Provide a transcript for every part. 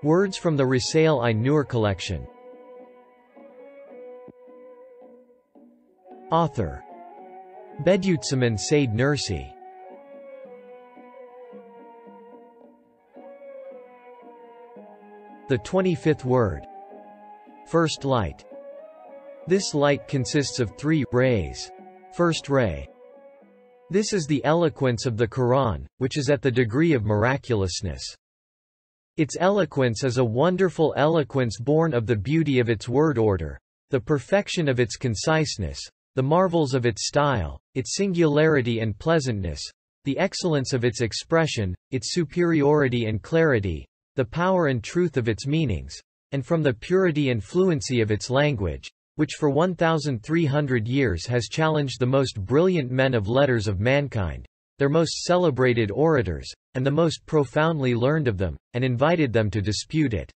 Words from the Risale I-Nur collection. Author Bediüzzaman Said Nursi. The 25th word. First light. This light consists of 3 rays. First ray. This is the eloquence of the Qur'an, which is at the degree of miraculousness. Its eloquence is a wonderful eloquence born of the beauty of its word order, the perfection of its conciseness, the marvels of its style, its singularity and pleasantness, the excellence of its expression, its superiority and clarity, the power and truth of its meanings, and from the purity and fluency of its language, which for 1,300 years has challenged the most brilliant men of letters of mankind, their most celebrated orators, and the most profoundly learned of them, and invited them to dispute it.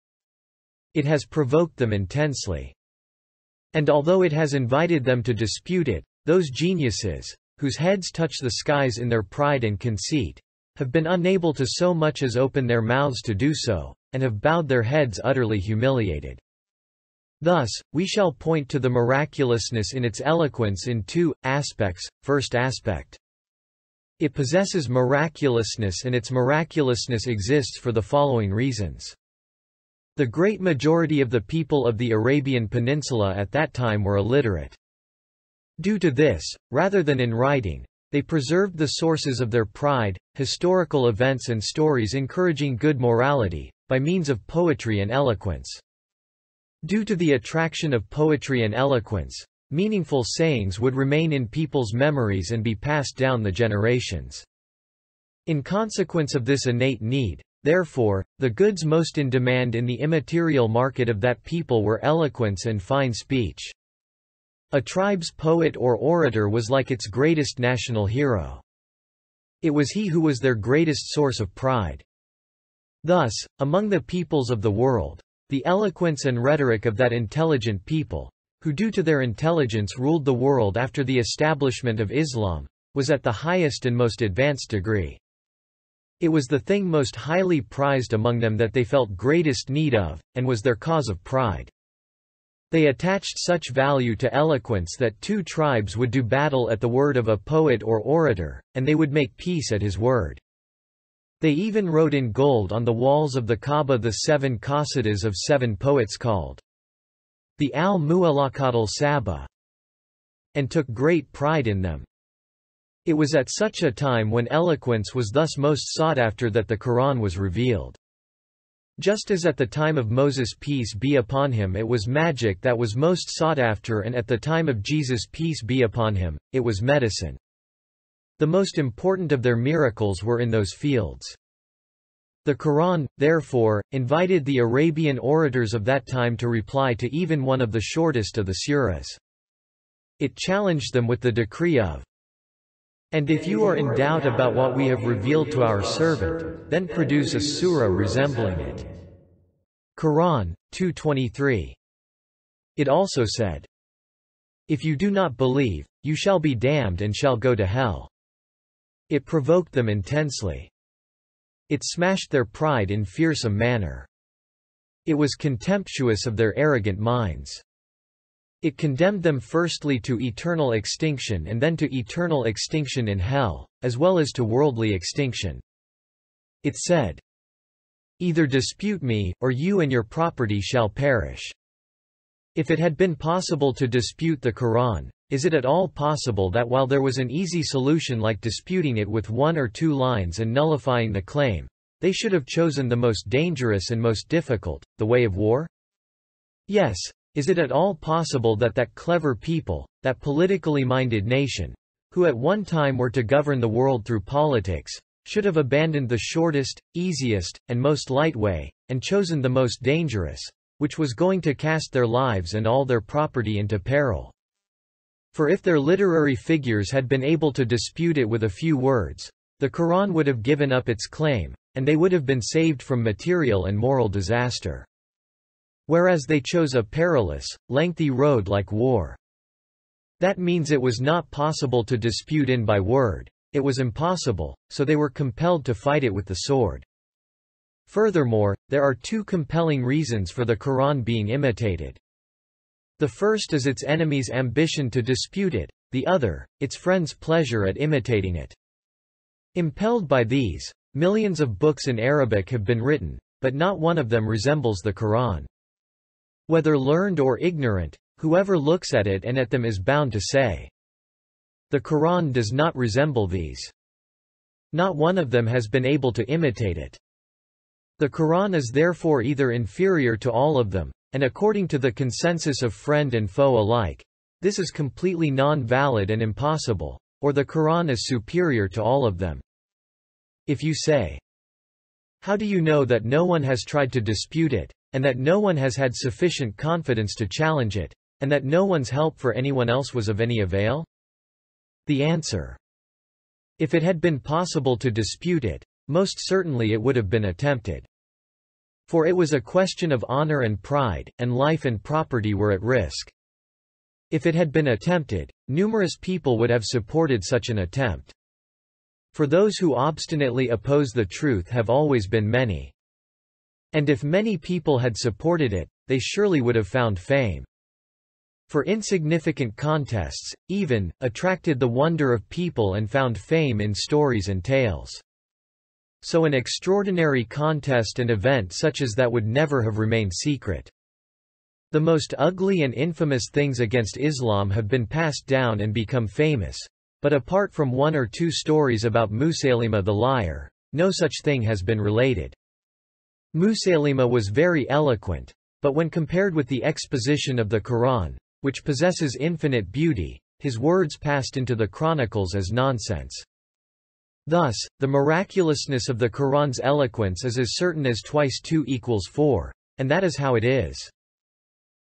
It has provoked them intensely. And although it has invited them to dispute it, those geniuses, whose heads touch the skies in their pride and conceit, have been unable to so much as open their mouths to do so, and have bowed their heads utterly humiliated. Thus, we shall point to the miraculousness in its eloquence in 2 aspects. First aspect. It possesses miraculousness, and its miraculousness exists for the following reasons. The great majority of the people of the Arabian Peninsula at that time were illiterate. Due to this, rather than in writing, they preserved the sources of their pride, historical events and stories encouraging good morality, by means of poetry and eloquence. Due to the attraction of poetry and eloquence, meaningful sayings would remain in people's memories and be passed down the generations. In consequence of this innate need, therefore, the goods most in demand in the immaterial market of that people were eloquence and fine speech. A tribe's poet or orator was like its greatest national hero. It was he who was their greatest source of pride. Thus, among the peoples of the world, the eloquence and rhetoric of that intelligent people, who due to their intelligence ruled the world after the establishment of Islam, was at the highest and most advanced degree. It was the thing most highly prized among them that they felt greatest need of, and was their cause of pride. They attached such value to eloquence that 2 tribes would do battle at the word of a poet or orator, and they would make peace at his word. They even wrote in gold on the walls of the Kaaba the 7 qasidas of 7 poets called the al-Mu'allaqat al-Saba, and took great pride in them. It was at such a time when eloquence was thus most sought after that the Qur'an was revealed. Just as at the time of Moses peace be upon him it was magic that was most sought after, and at the time of Jesus peace be upon him, it was medicine. The most important of their miracles were in those fields. The Qur'an, therefore, invited the Arabian orators of that time to reply to even one of the shortest of the surahs. It challenged them with the decree of, "And if you are in doubt about what we have revealed to our servant, then produce a surah resembling it." Qur'an 2:23. It also said, "If you do not believe, you shall be damned and shall go to hell." It provoked them intensely. It smashed their pride in fearsome manner. It was contemptuous of their arrogant minds. It condemned them firstly to eternal extinction and then to eternal extinction in hell, as well as to worldly extinction. It said, "Either dispute me, or you and your property shall perish." If it had been possible to dispute the Qur'an, is it at all possible that while there was an easy solution like disputing it with 1 or 2 lines and nullifying the claim, they should have chosen the most dangerous and most difficult, the way of war? Yes, is it at all possible that that clever people, that politically minded nation, who at one time were to govern the world through politics, should have abandoned the shortest, easiest, and most light way, and chosen the most dangerous, which was going to cast their lives and all their property into peril? For if their literary figures had been able to dispute it with a few words, the Qur'an would have given up its claim, and they would have been saved from material and moral disaster. Whereas they chose a perilous, lengthy road like war. That means it was not possible to dispute in by word, it was impossible, so they were compelled to fight it with the sword. Furthermore, there are two compelling reasons for the Qur'an being imitated. The first is its enemies' ambition to dispute it, the other, its friends' pleasure at imitating it. Impelled by these, millions of books in Arabic have been written, but not one of them resembles the Qur'an. Whether learned or ignorant, whoever looks at it and at them is bound to say, "The Qur'an does not resemble these." Not one of them has been able to imitate it. The Qur'an is therefore either inferior to all of them, and according to the consensus of friend and foe alike, this is completely non-valid and impossible, or the Qur'an is superior to all of them. If you say, "How do you know that no one has tried to dispute it, and that no one has had sufficient confidence to challenge it, and that no one's help for anyone else was of any avail?" The answer: if it had been possible to dispute it, most certainly it would have been attempted. For it was a question of honor and pride, and life and property were at risk. If it had been attempted, numerous people would have supported such an attempt. For those who obstinately oppose the truth have always been many. And if many people had supported it, they surely would have found fame. For insignificant contests, even, attracted the wonder of people and found fame in stories and tales. So an extraordinary contest and event such as that would never have remained secret. The most ugly and infamous things against Islam have been passed down and become famous, but apart from one or two stories about Musaylima the liar, no such thing has been related. Musaylima was very eloquent, but when compared with the exposition of the Qur'an, which possesses infinite beauty, his words passed into the chronicles as nonsense. Thus, the miraculousness of the Qur'an's eloquence is as certain as 2 + 2 = 4, and that is how it is.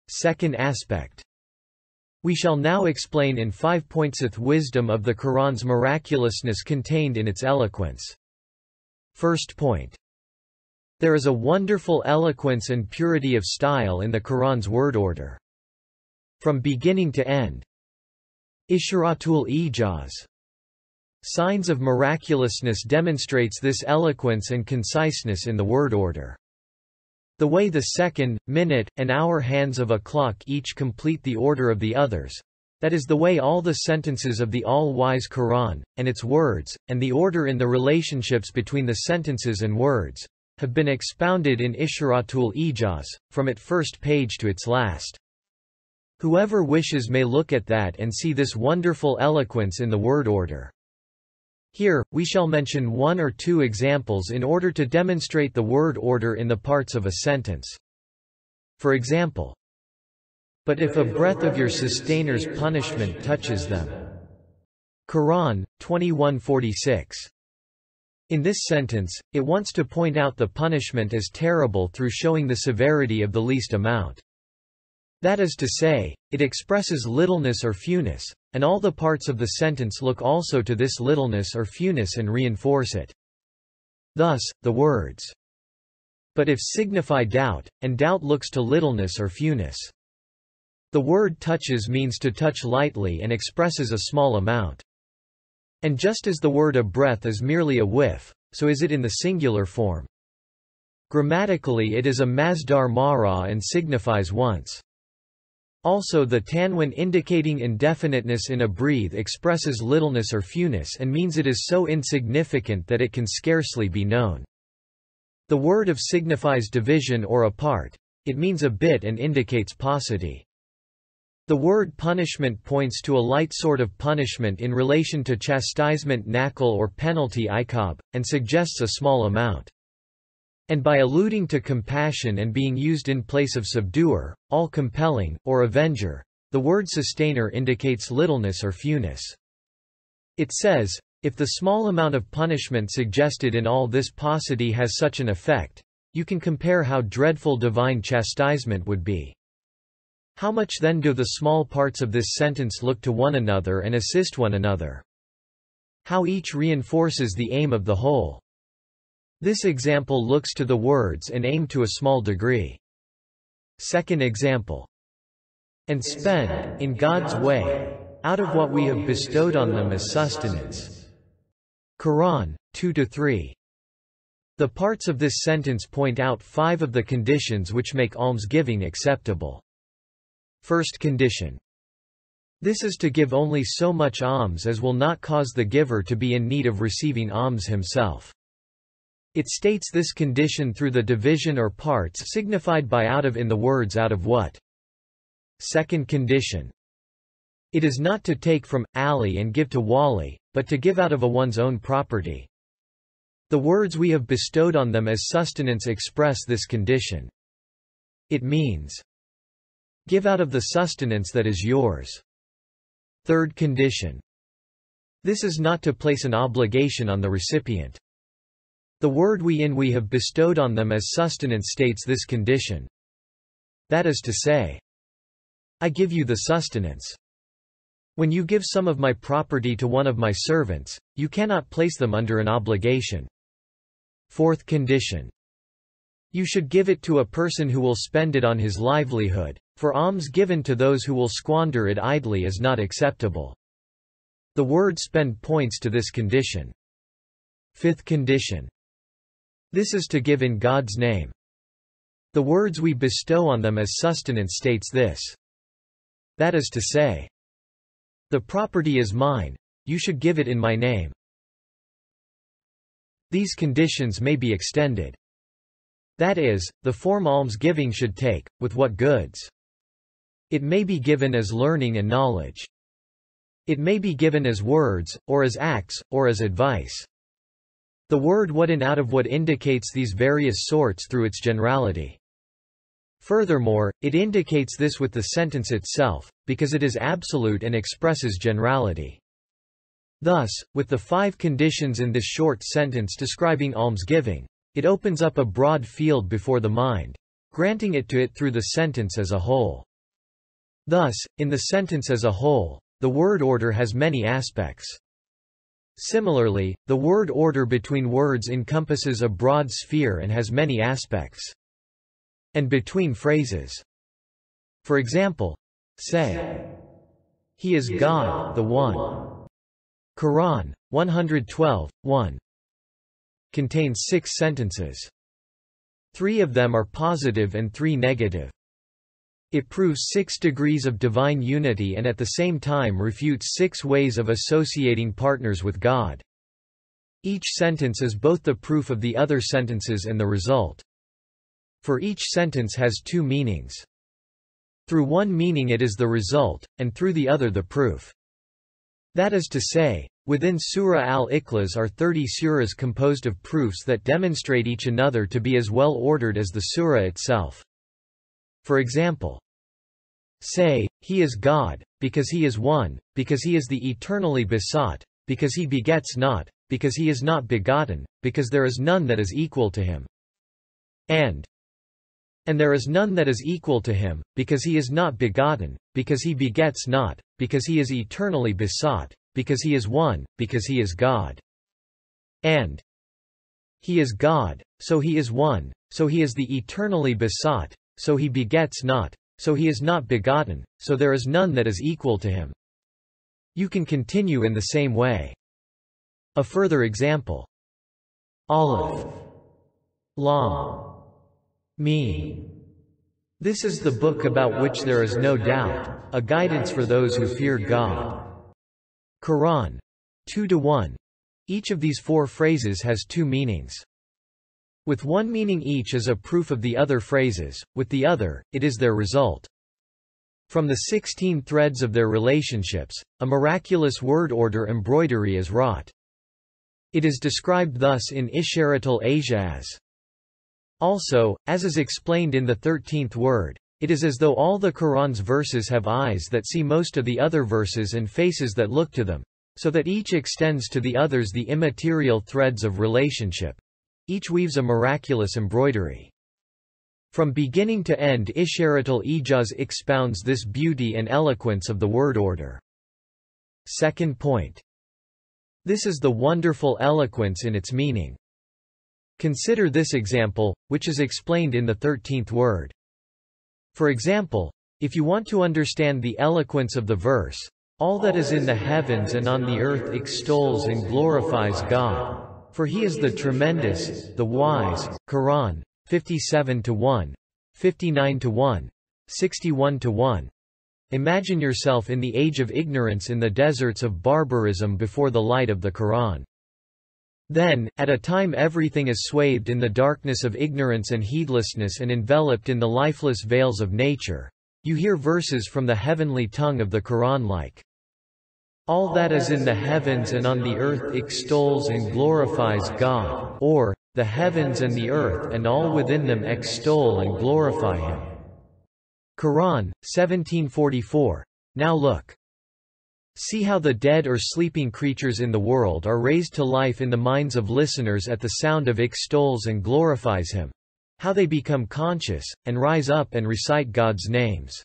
Second aspect. We shall now explain in 5 points the wisdom of the Qur'an's miraculousness contained in its eloquence. First point. There is a wonderful eloquence and purity of style in the Qur'an's word order. From beginning to end. Isharatul ijaz. Signs of miraculousness demonstrates this eloquence and conciseness in the word order. The way the second, minute, and hour hands of a clock each complete the order of the others, that is the way all the sentences of the all-wise Qur'an, and its words, and the order in the relationships between the sentences and words, have been expounded in Isharatul ijaz, from its first page to its last. Whoever wishes may look at that and see this wonderful eloquence in the word order. Here, we shall mention one or two examples in order to demonstrate the word order in the parts of a sentence. For example, "But if a breath of your sustainers' punishment touches them." Quran, 21:46. In this sentence, it wants to point out the punishment as terrible through showing the severity of the least amount. That is to say, it expresses littleness or fewness, and all the parts of the sentence look also to this littleness or fewness and reinforce it. Thus, the words, "But if" signify doubt, and doubt looks to littleness or fewness. The word touches means to touch lightly and expresses a small amount. And just as the word a breath is merely a whiff, so is it in the singular form. Grammatically it is a masdar mara and signifies once. Also the tanwin indicating indefiniteness in a breathe expresses littleness or fewness and means it is so insignificant that it can scarcely be known. The word of signifies division or a part, it means a bit and indicates paucity. The word punishment points to a light sort of punishment in relation to chastisement nakal or penalty ikab, and suggests a small amount. And by alluding to compassion and being used in place of subduer, all-compelling, or avenger, the word sustainer indicates littleness or fewness. It says, if the small amount of punishment suggested in all this paucity has such an effect, you can compare how dreadful divine chastisement would be. How much then do the small parts of this sentence look to one another and assist one another? How each reinforces the aim of the whole. This example looks to the words and aim to a small degree. Second example. And spend, in God's way, out of what we have bestowed on them as sustenance. Quran, 2-3. The parts of this sentence point out 5 of the conditions which make almsgiving acceptable. First condition. This is to give only so much alms as will not cause the giver to be in need of receiving alms himself. It states this condition through the division or parts signified by out of in the words out of what. Second condition. It is not to take from Ali and give to Wali, but to give out of one's own property. The words we have bestowed on them as sustenance express this condition. It means, give out of the sustenance that is yours. Third condition. This is not to place an obligation on the recipient. The word we have bestowed on them as sustenance states this condition. That is to say, I give you the sustenance. When you give some of my property to one of my servants, you cannot place them under an obligation. Fourth condition. You should give it to a person who will spend it on his livelihood, for alms given to those who will squander it idly is not acceptable. The word spend points to this condition. Fifth condition. This is to give in God's name. The words we bestow on them as sustenance states this. That is to say, the property is mine, you should give it in my name. These conditions may be extended. That is, the form almsgiving should take, with what goods? It may be given as learning and knowledge. It may be given as words, or as acts, or as advice. The word what and out of what indicates these various sorts through its generality. Furthermore, it indicates this with the sentence itself, because it is absolute and expresses generality. Thus, with the 5 conditions in this short sentence describing almsgiving, it opens up a broad field before the mind, granting it to it through the sentence as a whole. Thus, in the sentence as a whole, the word order has many aspects. Similarly, the word order between words encompasses a broad sphere and has many aspects. And between phrases. For example, say, He is God, the One. Qur'an, 112, 1. Contains 6 sentences. 3 of them are positive and 3 negative. It proves 6 degrees of divine unity and at the same time refutes 6 ways of associating partners with God. Each sentence is both the proof of the other sentences and the result. For each sentence has 2 meanings. Through one meaning it is the result, and through the other the proof. That is to say, within Surah Al-Ikhlas are 30 surahs composed of proofs that demonstrate each another to be as well ordered as the surah itself. For example, say, He is God, because He is one, because He is the eternally besought, because He begets not, because He is not begotten, because there is none that is equal to Him. And there is none that is equal to Him, because He is not begotten, because He begets not, because He is eternally besought, because He is one, because He is God. And He is God, so He is one, so He is the eternally besought, so He begets not, so He is not begotten, so there is none that is equal to Him. You can continue in the same way. A further example. Aleph. Lam. Mim. This is the book about which there is no doubt, a guidance for those who fear God. Qur'an. 2-1. Each of these 4 phrases has 2 meanings. With one meaning each is a proof of the other phrases, with the other, it is their result. From the 16 threads of their relationships, a miraculous word order embroidery is wrought. It is described thus in Isharatul Asia as. Also, as is explained in the 13th word, it is as though all the Qur'an's verses have eyes that see most of the other verses and faces that look to them, so that each extends to the others the immaterial threads of relationship. Each weaves a miraculous embroidery. From beginning to end Isharatul Ijaz expounds this beauty and eloquence of the word order. Second point. This is the wonderful eloquence in its meaning. Consider this example, which is explained in the 13th word. For example, if you want to understand the eloquence of the verse, all that is in the heavens and on the earth extols and glorifies God, For he is the tremendous, the wise. Qur'an, 57-1, 59-1, 61-1. Imagine yourself in the age of ignorance in the deserts of barbarism before the light of the Qur'an. Then, at a time everything is swathed in the darkness of ignorance and heedlessness and enveloped in the lifeless veils of nature, you hear verses from the heavenly tongue of the Qur'an like, "All that is in the heavens and on the earth extols and glorifies God," or, "The heavens and the earth and all within them extol and glorify Him." Qur'an, 1744. Now look. See how the dead or sleeping creatures in the world are raised to life in the minds of listeners at the sound of extols and glorifies Him. How they become conscious, and rise up and recite God's names.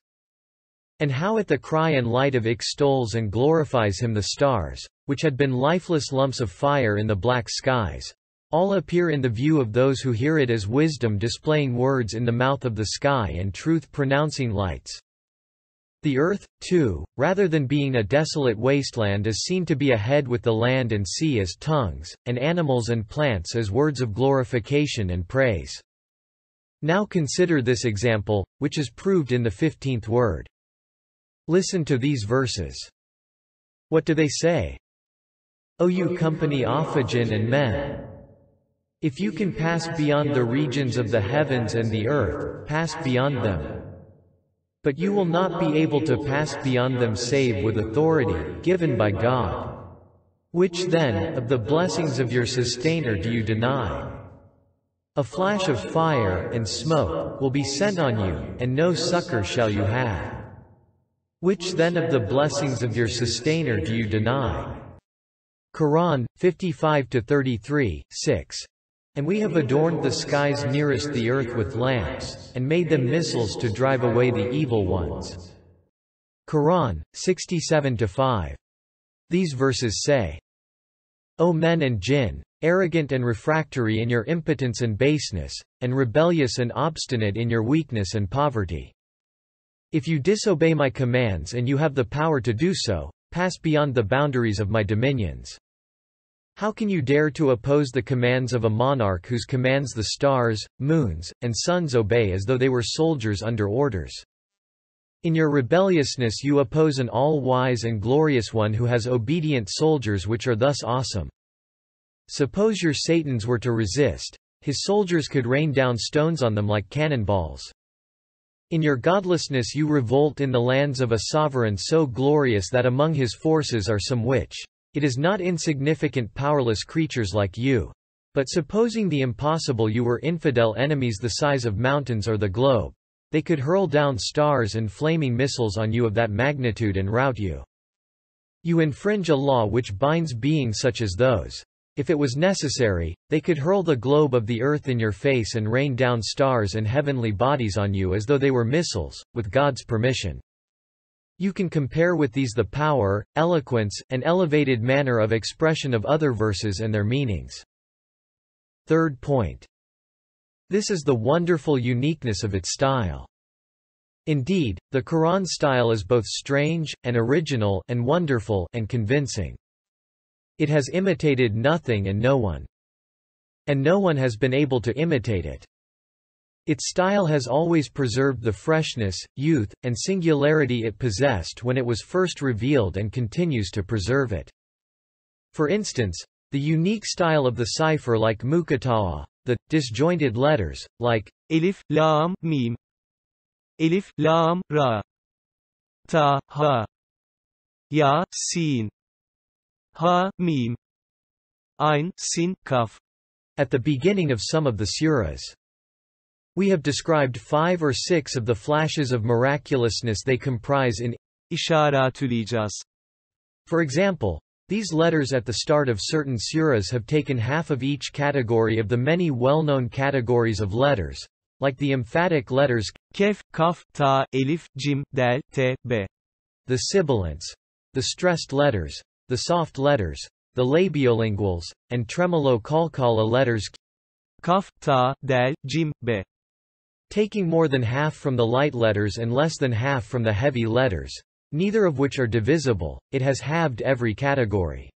And how at the cry and light of extols and glorifies Him the stars, which had been lifeless lumps of fire in the black skies, all appear in the view of those who hear it as wisdom displaying words in the mouth of the sky and truth pronouncing lights. The earth, too, rather than being a desolate wasteland is seen to be ahead with the land and sea as tongues, and animals and plants as words of glorification and praise. Now consider this example, which is proved in the 15th word. Listen to these verses. What do they say? O you company Afajin and men! If you can pass beyond the regions of the heavens and the earth, pass beyond them. But you will not be able to pass beyond them save with authority, given by God. Which then, of the blessings of your sustainer do you deny? A flash of fire and smoke will be sent on you, and no succor shall you have. Which then of the blessings of your sustainer do you deny? Qur'an, 55-33, 6. And we have adorned the skies nearest the earth with lamps, and made them missiles to drive away the evil ones. Qur'an, 67-5. These verses say, O men and jinn, arrogant and refractory in your impotence and baseness, and rebellious and obstinate in your weakness and poverty. If you disobey my commands and you have the power to do so, pass beyond the boundaries of my dominions. How can you dare to oppose the commands of a monarch whose commands the stars, moons, and suns obey as though they were soldiers under orders? In your rebelliousness you oppose an all-wise and glorious one who has obedient soldiers which are thus awesome. Suppose your Satans were to resist, his soldiers could rain down stones on them like cannonballs. In your godlessness you revolt in the lands of a sovereign so glorious that among his forces are some which, it is not insignificant powerless creatures like you. But supposing the impossible you were infidel enemies the size of mountains or the globe, they could hurl down stars and flaming missiles on you of that magnitude and rout you. You infringe a law which binds beings such as those. If it was necessary, they could hurl the globe of the earth in your face and rain down stars and heavenly bodies on you as though they were missiles, with God's permission. You can compare with these the power, eloquence, and elevated manner of expression of other verses and their meanings. Third point. This is the wonderful uniqueness of its style. Indeed, the Qur'an style is both strange, and original, and wonderful, and convincing. It has imitated nothing and no one. And no one has been able to imitate it. Its style has always preserved the freshness, youth, and singularity it possessed when it was first revealed and continues to preserve it. For instance, the unique style of the cipher like muqatta'a, the disjointed letters, like Elif, Lam, Mim, Elif, Lam, Ra, Ta, Ha, Ya, Sin, Ha, Mim, Ain, Sin, Kaf, at the beginning of some of the surahs. We have described 5 or 6 of the flashes of miraculousness they comprise in İşaretül İcaz. For example, these letters at the start of certain surahs have taken half of each category of the many well-known categories of letters, like the emphatic letters Kef, Kaf, Ta, Elif, Cim, Del, Te, Be. The sibilants, the stressed letters, the soft letters, the labiolinguals, and tremolo qalqala letters Kaf, Ta, Del, Cim, Be. Taking more than half from the light letters and less than half from the heavy letters, neither of which are divisible, it has halved every category.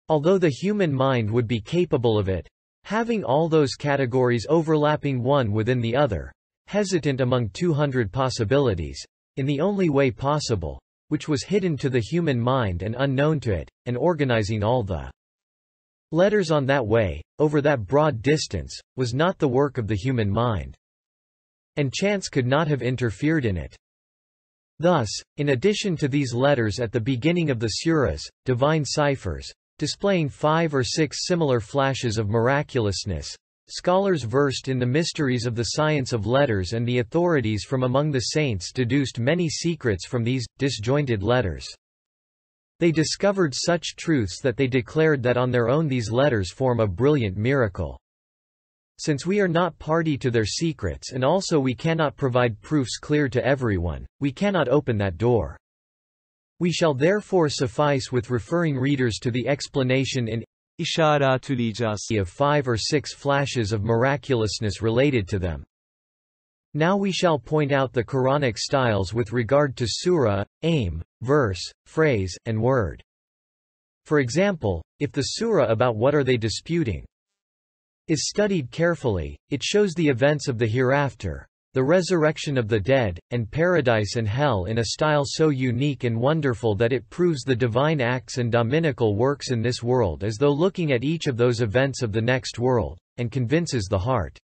Although the human mind would be capable of it, having all those categories overlapping one within the other, hesitant among 200 possibilities, in the only way possible, which was hidden to the human mind and unknown to it, and organizing all the letters on that way, over that broad distance, was not the work of the human mind. And chance could not have interfered in it. Thus, in addition to these letters at the beginning of the suras, divine ciphers, displaying 5 or 6 similar flashes of miraculousness, scholars versed in the mysteries of the science of letters and the authorities from among the saints deduced many secrets from these disjointed letters. They discovered such truths that they declared that on their own these letters form a brilliant miracle. Since we are not party to their secrets and also we cannot provide proofs clear to everyone, we cannot open that door. We shall therefore suffice with referring readers to the explanation in İşaretül İcaz of 5 or 6 flashes of miraculousness related to them. Now we shall point out the Quranic styles with regard to surah, aim, verse, phrase, and word. For example, if the surah about what are they disputing is studied carefully, it shows the events of the hereafter, the resurrection of the dead, and paradise and hell in a style so unique and wonderful that it proves the divine acts and dominical works in this world as though looking at each of those events of the next world, and convinces the heart.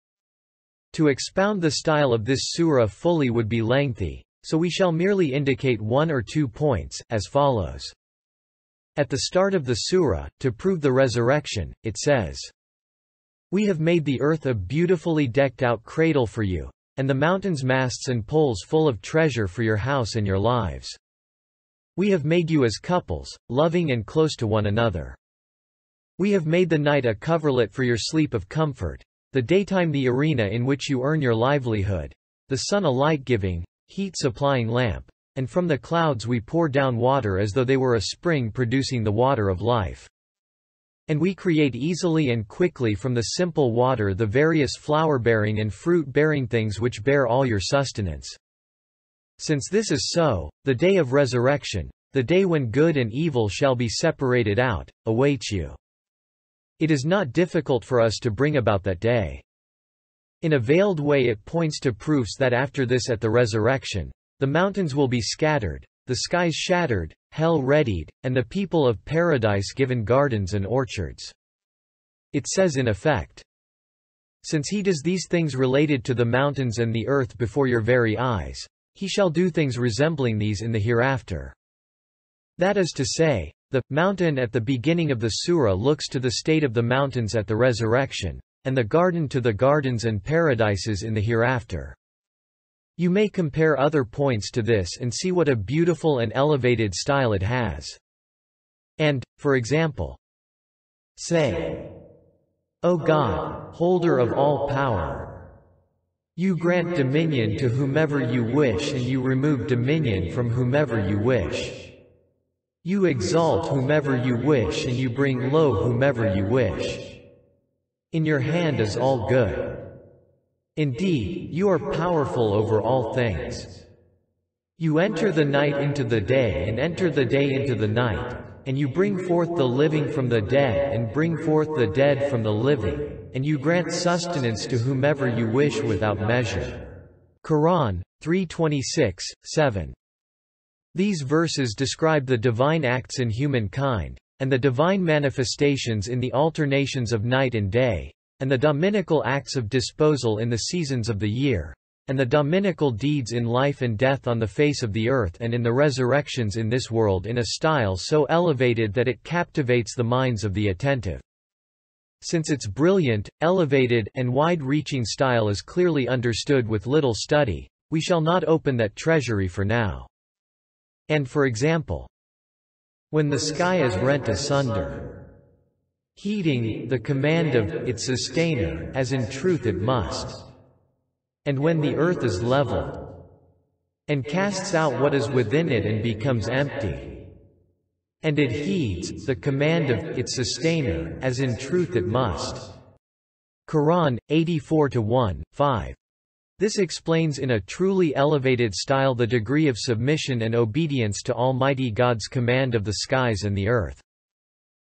To expound the style of this surah fully would be lengthy, so we shall merely indicate 1 or 2 points, as follows. At the start of the surah, to prove the resurrection, it says, "We have made the earth a beautifully decked-out cradle for you, and the mountains masts and poles full of treasure for your house and your lives. We have made you as couples, loving and close to one another. We have made the night a coverlet for your sleep of comfort, the daytime the arena in which you earn your livelihood, the sun a light-giving, heat-supplying lamp, and from the clouds we pour down water as though they were a spring producing the water of life. And we create easily and quickly from the simple water the various flower-bearing and fruit-bearing things which bear all your sustenance. Since this is so, the day of resurrection, the day when good and evil shall be separated out, awaits you. It is not difficult for us to bring about that day." In a veiled way it points to proofs that after this at the resurrection, the mountains will be scattered, the skies shattered, hell readied, and the people of paradise given gardens and orchards. It says in effect, "Since he does these things related to the mountains and the earth before your very eyes, he shall do things resembling these in the hereafter." That is to say, the mountain at the beginning of the surah looks to the state of the mountains at the resurrection, and the garden to the gardens and paradises in the hereafter. You may compare other points to this and see what a beautiful and elevated style it has. And, for example, say, "O God, holder of all power, you grant dominion to whomever you wish and you remove dominion from whomever you wish. You exalt whomever you wish and you bring low whomever you wish. In your hand is all good. Indeed, you are powerful over all things. You enter the night into the day and enter the day into the night, and you bring forth the living from the dead and bring forth the dead from the living, and you grant sustenance to whomever you wish without measure." Quran 3:26, 7. These verses describe the divine acts in humankind, and the divine manifestations in the alternations of night and day, and the dominical acts of disposal in the seasons of the year, and the dominical deeds in life and death on the face of the earth and in the resurrections in this world in a style so elevated that it captivates the minds of the attentive. Since its brilliant, elevated, and wide-reaching style is clearly understood with little study, we shall not open that treasury for now. And for example, "When the sky is rent asunder, heeding the command of its sustainer, as in truth it must. And when the earth is leveled, and casts out what is within it and becomes empty, and it heeds the command of its sustainer, as in truth it must." Quran 84-1, 5. This explains in a truly elevated style the degree of submission and obedience to Almighty God's command of the skies and the earth.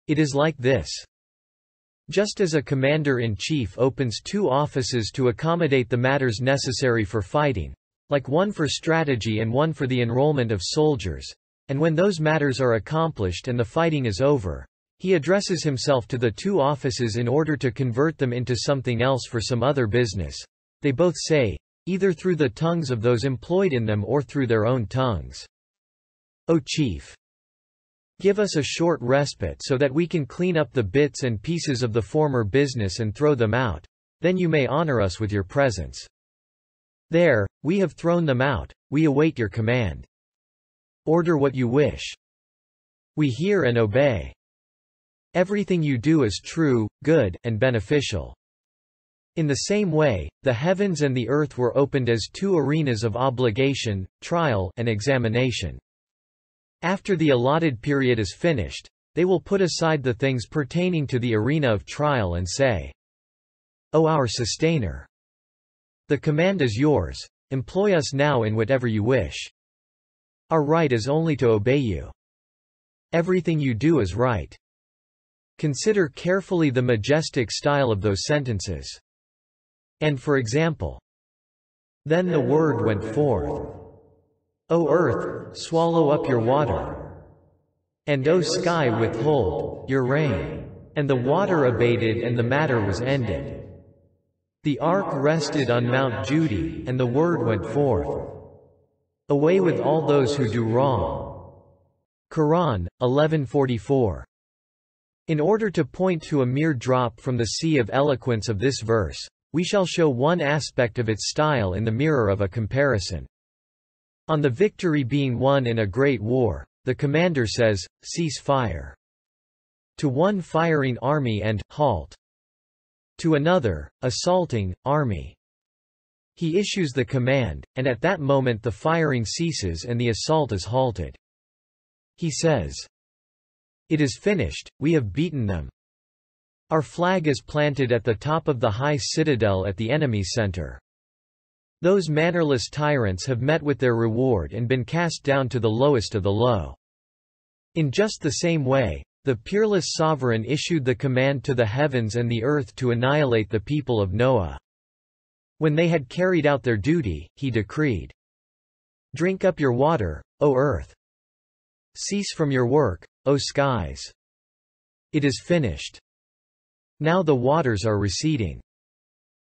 It is like this. Just as a commander-in-chief opens 2 offices to accommodate the matters necessary for fighting, like one for strategy and one for the enrollment of soldiers, and when those matters are accomplished and the fighting is over, he addresses himself to the 2 offices in order to convert them into something else for some other business. They both say, either through the tongues of those employed in them or through their own tongues, "O chief, give us a short respite so that we can clean up the bits and pieces of the former business and throw them out, then you may honor us with your presence. There, we have thrown them out, we await your command. Order what you wish. We hear and obey. Everything you do is true, good, and beneficial." In the same way, the heavens and the earth were opened as 2 arenas of obligation, trial, and examination. After the allotted period is finished, they will put aside the things pertaining to the arena of trial and say, "O our sustainer! The command is yours, employ us now in whatever you wish. Our right is only to obey you. Everything you do is right." Consider carefully the majestic style of those sentences. And for example, "Then the word went forth. O earth, swallow up your water. And O sky, withhold your rain. And the water abated and the matter was ended. The ark rested on Mount Judy, and the word went forth. Away with all those who do wrong." Qur'an, 11:44. In order to point to a mere drop from the sea of eloquence of this verse, we shall show one aspect of its style in the mirror of a comparison. On the victory being won in a great war, the commander says, "Cease fire." To one firing army and "halt." To another, assaulting army. He issues the command, and at that moment the firing ceases and the assault is halted. He says, "It is finished, we have beaten them. Our flag is planted at the top of the high citadel at the enemy's center. Those mannerless tyrants have met with their reward and been cast down to the lowest of the low." In just the same way, the peerless sovereign issued the command to the heavens and the earth to annihilate the people of Noah. When they had carried out their duty, he decreed, "Drink up your water, O earth. Cease from your work, O skies. It is finished. Now the waters are receding."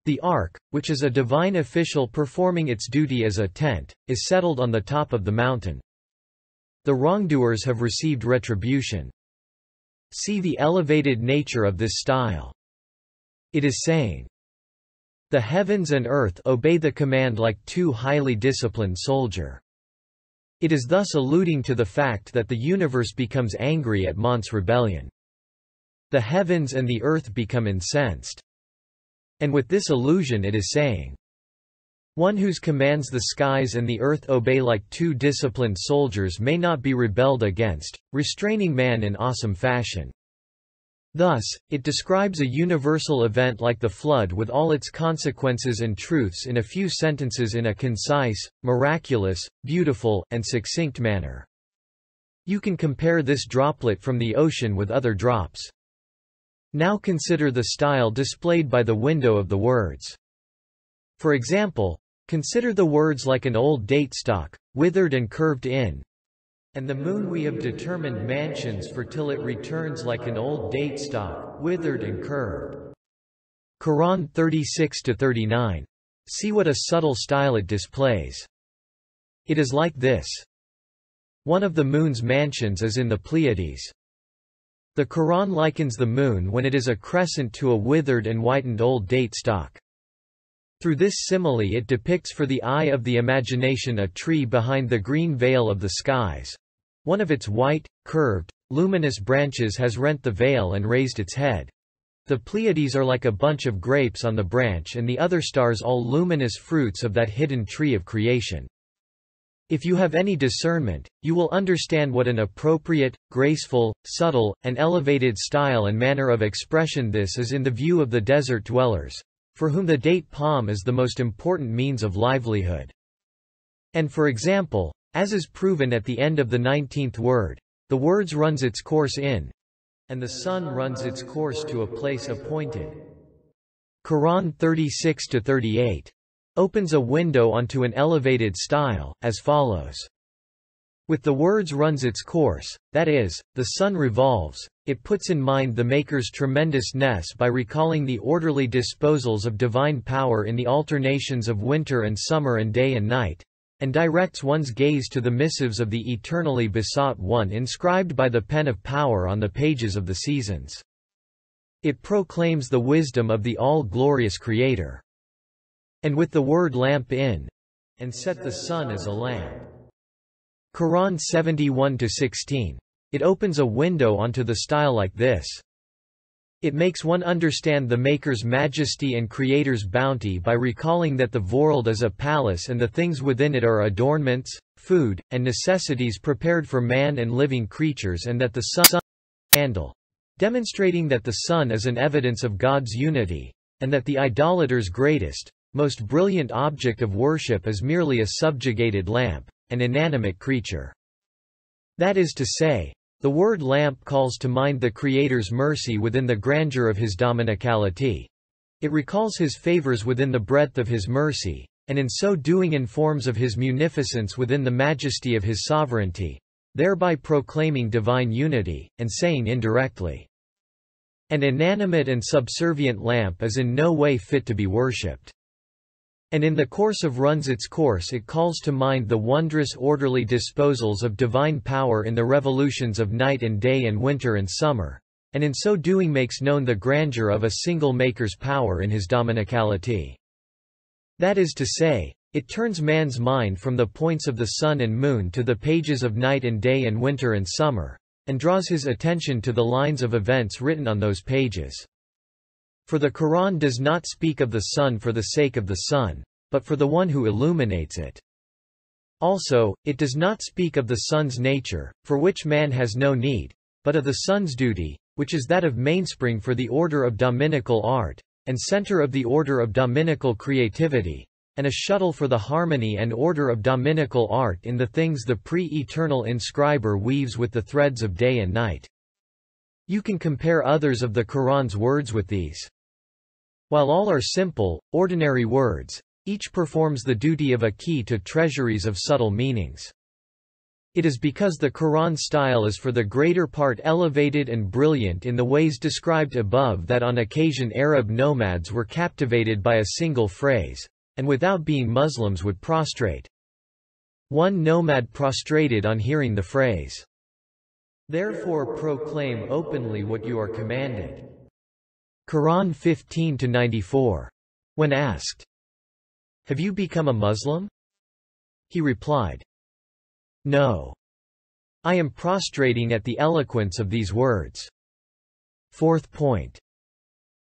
The ark, which is a divine official performing its duty as a tent, is settled on the top of the mountain. The wrongdoers have received retribution. See the elevated nature of this style. It is saying, "The heavens and earth obey the command like 2 highly disciplined soldiers." It is thus alluding to the fact that the universe becomes angry at man's rebellion. The heavens and the earth become incensed. And with this allusion it is saying, one whose commands the skies and the earth obey like 2 disciplined soldiers may not be rebelled against, restraining man in awesome fashion. Thus, it describes a universal event like the flood with all its consequences and truths in a few sentences in a concise, miraculous, beautiful, and succinct manner. You can compare this droplet from the ocean with other drops. Now consider the style displayed by the window of the words. For example, consider the words like an old date stalk, withered and curved in. And the moon we have determined mansions for till it returns like an old date stalk, withered and curved. Qur'an 36-39. See what a subtle style it displays. It is like this. One of the moon's mansions is in the Pleiades. The Qur'an likens the moon when it is a crescent to a withered and whitened old date stalk. Through this simile it depicts for the eye of the imagination a tree behind the green veil of the skies. One of its white, curved, luminous branches has rent the veil and raised its head. The Pleiades are like a bunch of grapes on the branch and the other stars all luminous fruits of that hidden tree of creation. If you have any discernment, you will understand what an appropriate, graceful, subtle, and elevated style and manner of expression this is in the view of the desert dwellers, for whom the date palm is the most important means of livelihood. And for example, as is proven at the end of the 19th word, the words runs its course in and the sun runs its course to a place appointed. Quran 36-38. Opens a window onto an elevated style, as follows. With the words runs its course, that is, the sun revolves, it puts in mind the Maker's tremendousness by recalling the orderly disposals of divine power in the alternations of winter and summer and day and night, and directs one's gaze to the missives of the eternally besought one inscribed by the pen of power on the pages of the seasons. It proclaims the wisdom of the all-glorious Creator. And with the word lamp in, and set the sun as a lamp. Quran 71-16. It opens a window onto the style like this. It makes one understand the Maker's majesty and Creator's bounty by recalling that the world is a palace and the things within it are adornments, food, and necessities prepared for man and living creatures, and that the sun is a candle, demonstrating that the sun is an evidence of God's unity, and that the idolater's greatest, most brilliant object of worship is merely a subjugated lamp, an inanimate creature. That is to say, the word lamp calls to mind the Creator's mercy within the grandeur of His dominicality. It recalls His favors within the breadth of His mercy, and in so doing informs of His munificence within the majesty of His sovereignty, thereby proclaiming divine unity, and saying indirectly, an inanimate and subservient lamp is in no way fit to be worshipped. And in the course of runs its course it calls to mind the wondrous orderly disposals of divine power in the revolutions of night and day and winter and summer, and in so doing makes known the grandeur of a single Maker's power in His dominicality. That is to say, it turns man's mind from the points of the sun and moon to the pages of night and day and winter and summer, and draws his attention to the lines of events written on those pages. For the Quran does not speak of the sun for the sake of the sun, but for the one who illuminates it. Also, it does not speak of the sun's nature, for which man has no need, but of the sun's duty, which is that of mainspring for the order of dominical art, and center of the order of dominical creativity, and a shuttle for the harmony and order of dominical art in the things the pre-eternal inscriber weaves with the threads of day and night. You can compare others of the Quran's words with these. While all are simple, ordinary words, each performs the duty of a key to treasuries of subtle meanings. It is because the Quran style is for the greater part elevated and brilliant in the ways described above that on occasion Arab nomads were captivated by a single phrase, and without being Muslims would prostrate. One nomad prostrated on hearing the phrase, "Therefore proclaim openly what you are commanded." Quran 15-94. When asked, "Have you become a Muslim?" he replied, "No. I am prostrating at the eloquence of these words." Fourth point.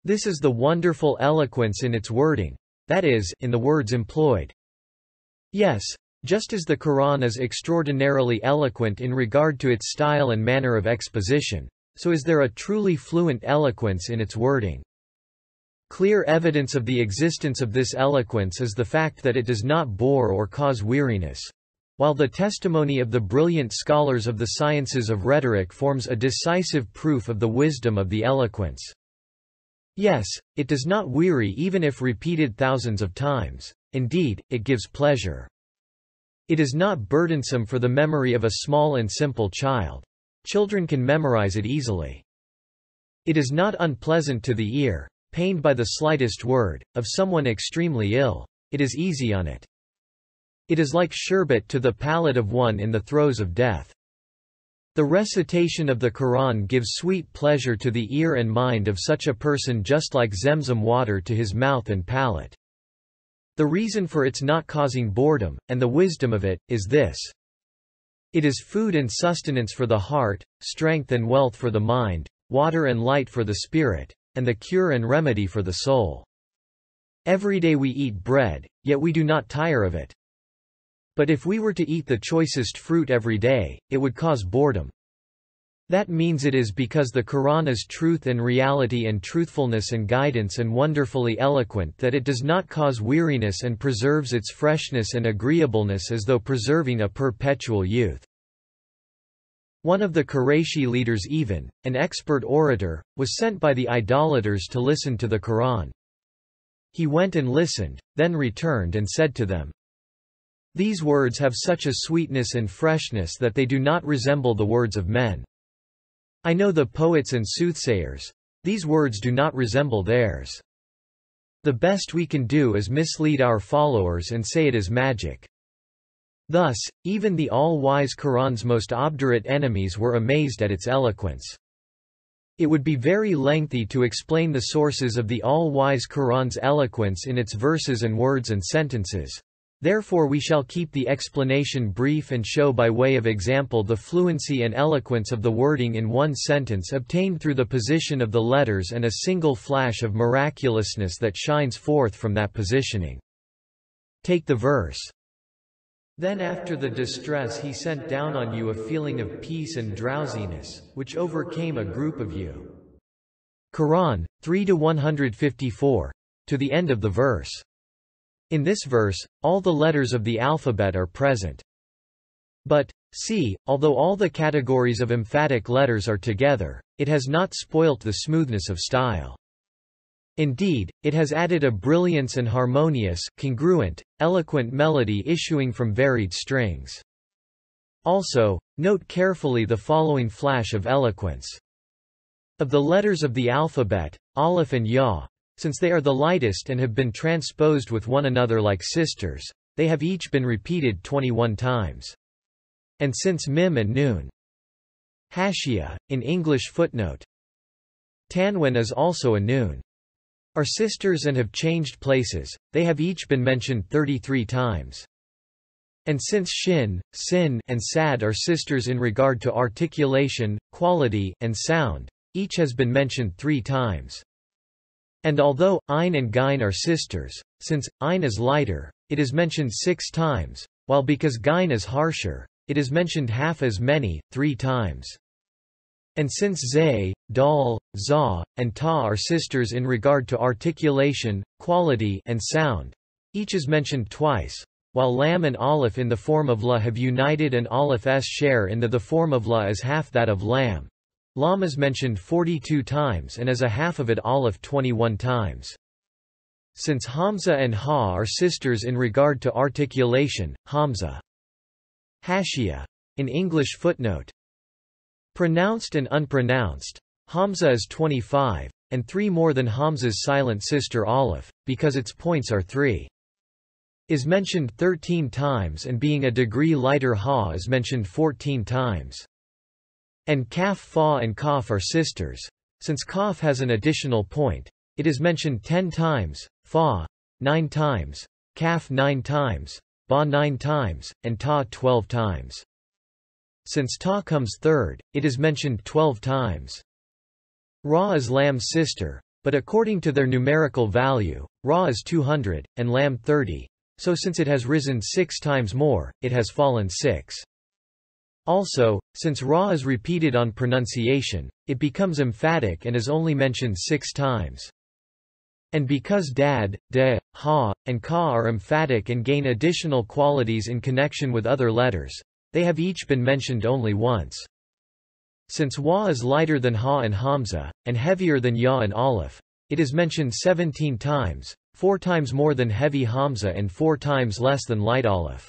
This is the wonderful eloquence in its wording, that is, in the words employed. Yes, just as the Quran is extraordinarily eloquent in regard to its style and manner of exposition, so is there a truly fluent eloquence in its wording. Clear evidence of the existence of this eloquence is the fact that it does not bore or cause weariness, while the testimony of the brilliant scholars of the sciences of rhetoric forms a decisive proof of the wisdom of the eloquence. Yes, it does not weary even if repeated thousands of times. Indeed, it gives pleasure. It is not burdensome for the memory of a small and simple child. Children can memorize it easily. It is not unpleasant to the ear, pained by the slightest word, of someone extremely ill. It is easy on it. It is like sherbet to the palate of one in the throes of death. The recitation of the Quran gives sweet pleasure to the ear and mind of such a person, just like Zemzem water to his mouth and palate. The reason for its not causing boredom, and the wisdom of it, is this. It is food and sustenance for the heart, strength and wealth for the mind, water and light for the spirit, and the cure and remedy for the soul. Every day we eat bread, yet we do not tire of it. But if we were to eat the choicest fruit every day, it would cause boredom. That means it is because the Quran is truth and reality and truthfulness and guidance and wonderfully eloquent that it does not cause weariness and preserves its freshness and agreeableness as though preserving a perpetual youth. One of the Qurayshi leaders even, an expert orator, was sent by the idolaters to listen to the Qur'an. He went and listened, then returned and said to them, "These words have such a sweetness and freshness that they do not resemble the words of men. I know the poets and soothsayers. These words do not resemble theirs. The best we can do is mislead our followers and say it is magic." Thus, even the all-wise Qur'an's most obdurate enemies were amazed at its eloquence. It would be very lengthy to explain the sources of the all-wise Qur'an's eloquence in its verses and words and sentences. Therefore we shall keep the explanation brief and show by way of example the fluency and eloquence of the wording in one sentence obtained through the position of the letters and a single flash of miraculousness that shines forth from that positioning. Take the verse. Then after the distress he sent down on you a feeling of peace and drowsiness, which overcame a group of you. Quran, 3-154. To the end of the verse. In this verse, all the letters of the alphabet are present. But, see, although all the categories of emphatic letters are together, it has not spoilt the smoothness of style. Indeed, it has added a brilliance and harmonious, congruent, eloquent melody issuing from varied strings. Also, note carefully the following flash of eloquence. Of the letters of the alphabet, Aleph and Ya, since they are the lightest and have been transposed with one another like sisters, they have each been repeated 21 times. And since Mim and Nun, Hashia, in English footnote, Tanwin is also a Nun, are sisters and have changed places, they have each been mentioned 33 times. And since Shin, Sin, and Sad are sisters in regard to articulation, quality, and sound, each has been mentioned 3 times. And although Ain and Gain are sisters, since Ain is lighter, it is mentioned 6 times, while because Gain is harsher, it is mentioned half as many, 3 times. And since Zay, Dal, Za, and Ta are sisters in regard to articulation, quality, and sound, each is mentioned twice, while Lam and Aleph in the form of La have united and Aleph's share in the form of La is half that of Lam. Lam is mentioned 42 times and as a half of it Aleph 21 times. Since Hamza and Ha are sisters in regard to articulation, Hamza. Hashia. In English footnote. Pronounced and unpronounced, Hamza is 25, and 3 more than Hamza's silent sister Aleph, because its points are 3. Is mentioned 13 times and being a degree lighter Ha is mentioned 14 times. And Kaf, Fa and Kaf are sisters. Since Kaf has an additional point, it is mentioned 10 times, Fa, 9 times, Kaf 9 times, Ba 9 times, and Ta 12 times. Since Ta comes third, it is mentioned 12 times. Ra is Lam's sister, but according to their numerical value, Ra is 200, and Lam 30, so since it has risen 6 times more, it has fallen 6. Also, since Ra is repeated on pronunciation, it becomes emphatic and is only mentioned 6 times. And because Dad, De, Ha, and Ka are emphatic and gain additional qualities in connection with other letters, they have each been mentioned only once. Since Wa is lighter than Ha and Hamza, and heavier than Ya and Aleph, it is mentioned 17 times, 4 times more than heavy Hamza and 4 times less than light Aleph.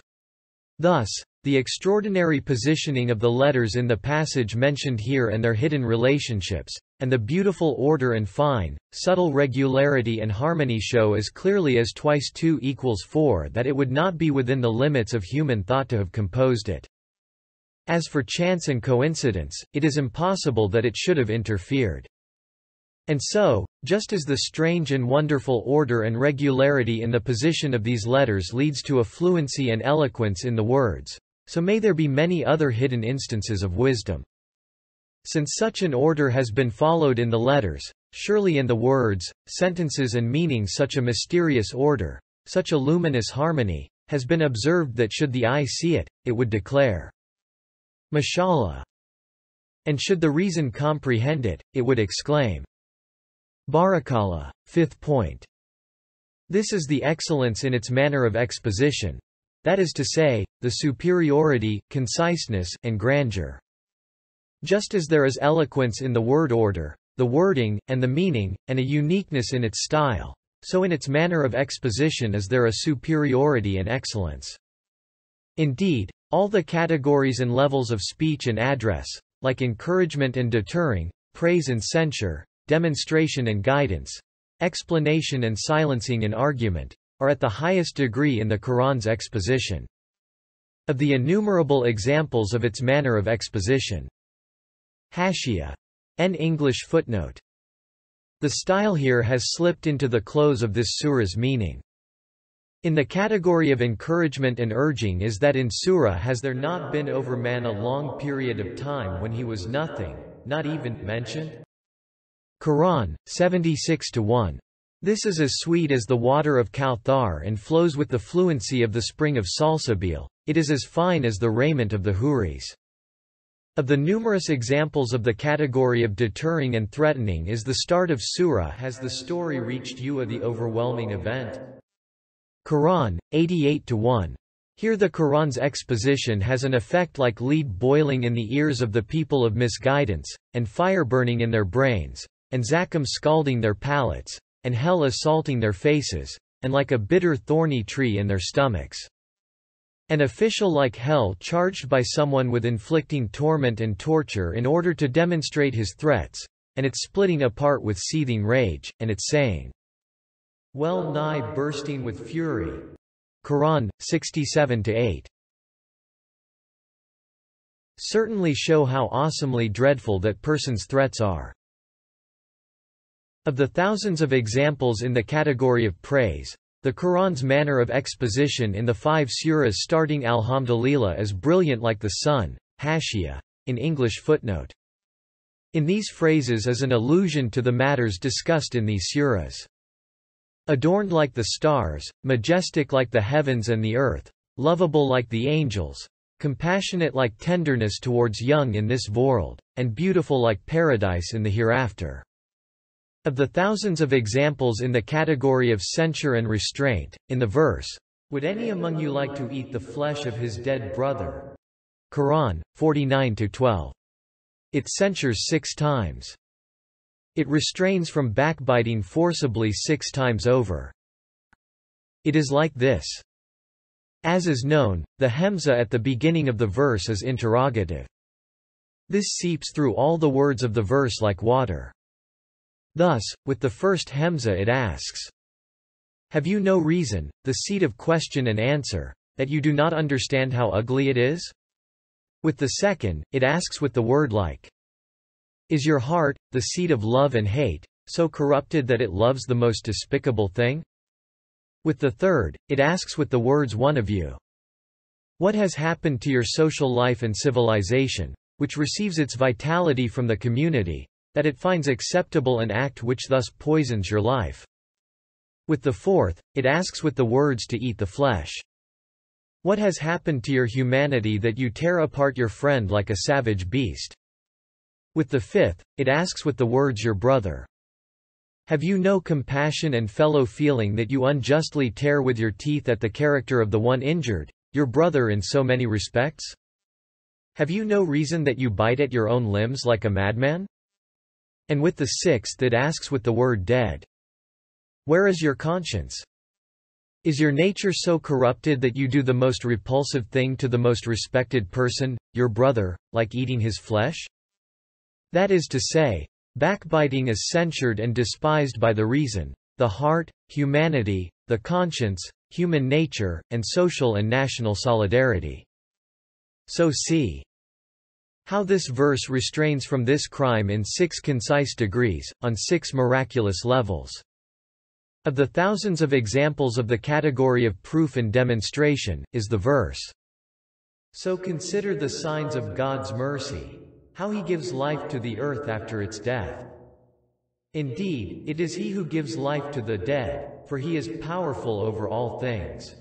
Thus, the extraordinary positioning of the letters in the passage mentioned here and their hidden relationships, and the beautiful order and fine, subtle regularity and harmony show as clearly as twice 2 equals 4 that it would not be within the limits of human thought to have composed it. As for chance and coincidence, it is impossible that it should have interfered. And so, just as the strange and wonderful order and regularity in the position of these letters leads to a fluency and eloquence in the words, so may there be many other hidden instances of wisdom. Since such an order has been followed in the letters, surely in the words, sentences and meanings such a mysterious order, such a luminous harmony, has been observed that should the eye see it, it would declare, Mashallah. And should the reason comprehend it, it would exclaim, Barakallah. 5th point. This is the excellence in its manner of exposition. That is to say, the superiority, conciseness, and grandeur. Just as there is eloquence in the word order, the wording, and the meaning, and a uniqueness in its style, so in its manner of exposition is there a superiority and excellence. Indeed, all the categories and levels of speech and address, like encouragement and deterring, praise and censure, demonstration and guidance, explanation and silencing in argument, are at the highest degree in the Qur'an's exposition. Of the innumerable examples of its manner of exposition. Hashia. An English footnote. The style here has slipped into the close of this surah's meaning. In the category of encouragement and urging is that in surah has there not been over man a long period of time when he was nothing, not even mentioned? Quran, 76-1. This is as sweet as the water of Kawthar and flows with the fluency of the spring of Salsabil, it is as fine as the raiment of the Houris. Of the numerous examples of the category of deterring and threatening is the start of surah has the story reached you of the overwhelming event? Quran, 88-1. Here the Quran's exposition has an effect like lead boiling in the ears of the people of misguidance, and fire burning in their brains, and zakum scalding their palates, and hell assaulting their faces, and like a bitter thorny tree in their stomachs. An official like hell charged by someone with inflicting torment and torture in order to demonstrate his threats, and its splitting apart with seething rage, and its saying, well nigh bursting with fury. Quran, 67-8. Certainly show how awesomely dreadful that person's threats are. Of the thousands of examples in the category of praise, the Quran's manner of exposition in the 5 surahs starting Alhamdulillah is brilliant like the sun. Hashia. In English footnote. In these phrases is an allusion to the matters discussed in these surahs. Adorned like the stars, majestic like the heavens and the earth, lovable like the angels, compassionate like tenderness towards young in this world, and beautiful like paradise in the hereafter. Of the thousands of examples in the category of censure and restraint, in the verse, would any among you like to eat the flesh of his dead brother? Quran, 49-12. It censures 6 times. It restrains from backbiting forcibly 6 times over. It is like this. As is known, the hemza at the beginning of the verse is interrogative. This seeps through all the words of the verse like water. Thus, with the first hemza it asks, have you no reason, the seat of question and answer, that you do not understand how ugly it is? With the second, it asks with the word like, is your heart, the seat of love and hate, so corrupted that it loves the most despicable thing? With the third, it asks with the words one of you. What has happened to your social life and civilization, which receives its vitality from the community, that it finds acceptable an act which thus poisons your life? With the fourth, it asks with the words to eat the flesh. What has happened to your humanity that you tear apart your friend like a savage beast? With the fifth, it asks with the words your brother. Have you no compassion and fellow feeling that you unjustly tear with your teeth at the character of the one injured, your brother in so many respects? Have you no reason that you bite at your own limbs like a madman? And with the sixth it asks with the word dead. Where is your conscience? Is your nature so corrupted that you do the most repulsive thing to the most respected person, your brother, like eating his flesh? That is to say, backbiting is censured and despised by the reason, the heart, humanity, the conscience, human nature, and social and national solidarity. So see how this verse restrains from this crime in 6 concise degrees, on 6 miraculous levels. Of the thousands of examples of the category of proof and demonstration, is the verse, so consider the signs of God's mercy, how he gives life to the earth after its death. Indeed, it is he who gives life to the dead, for he is powerful over all things.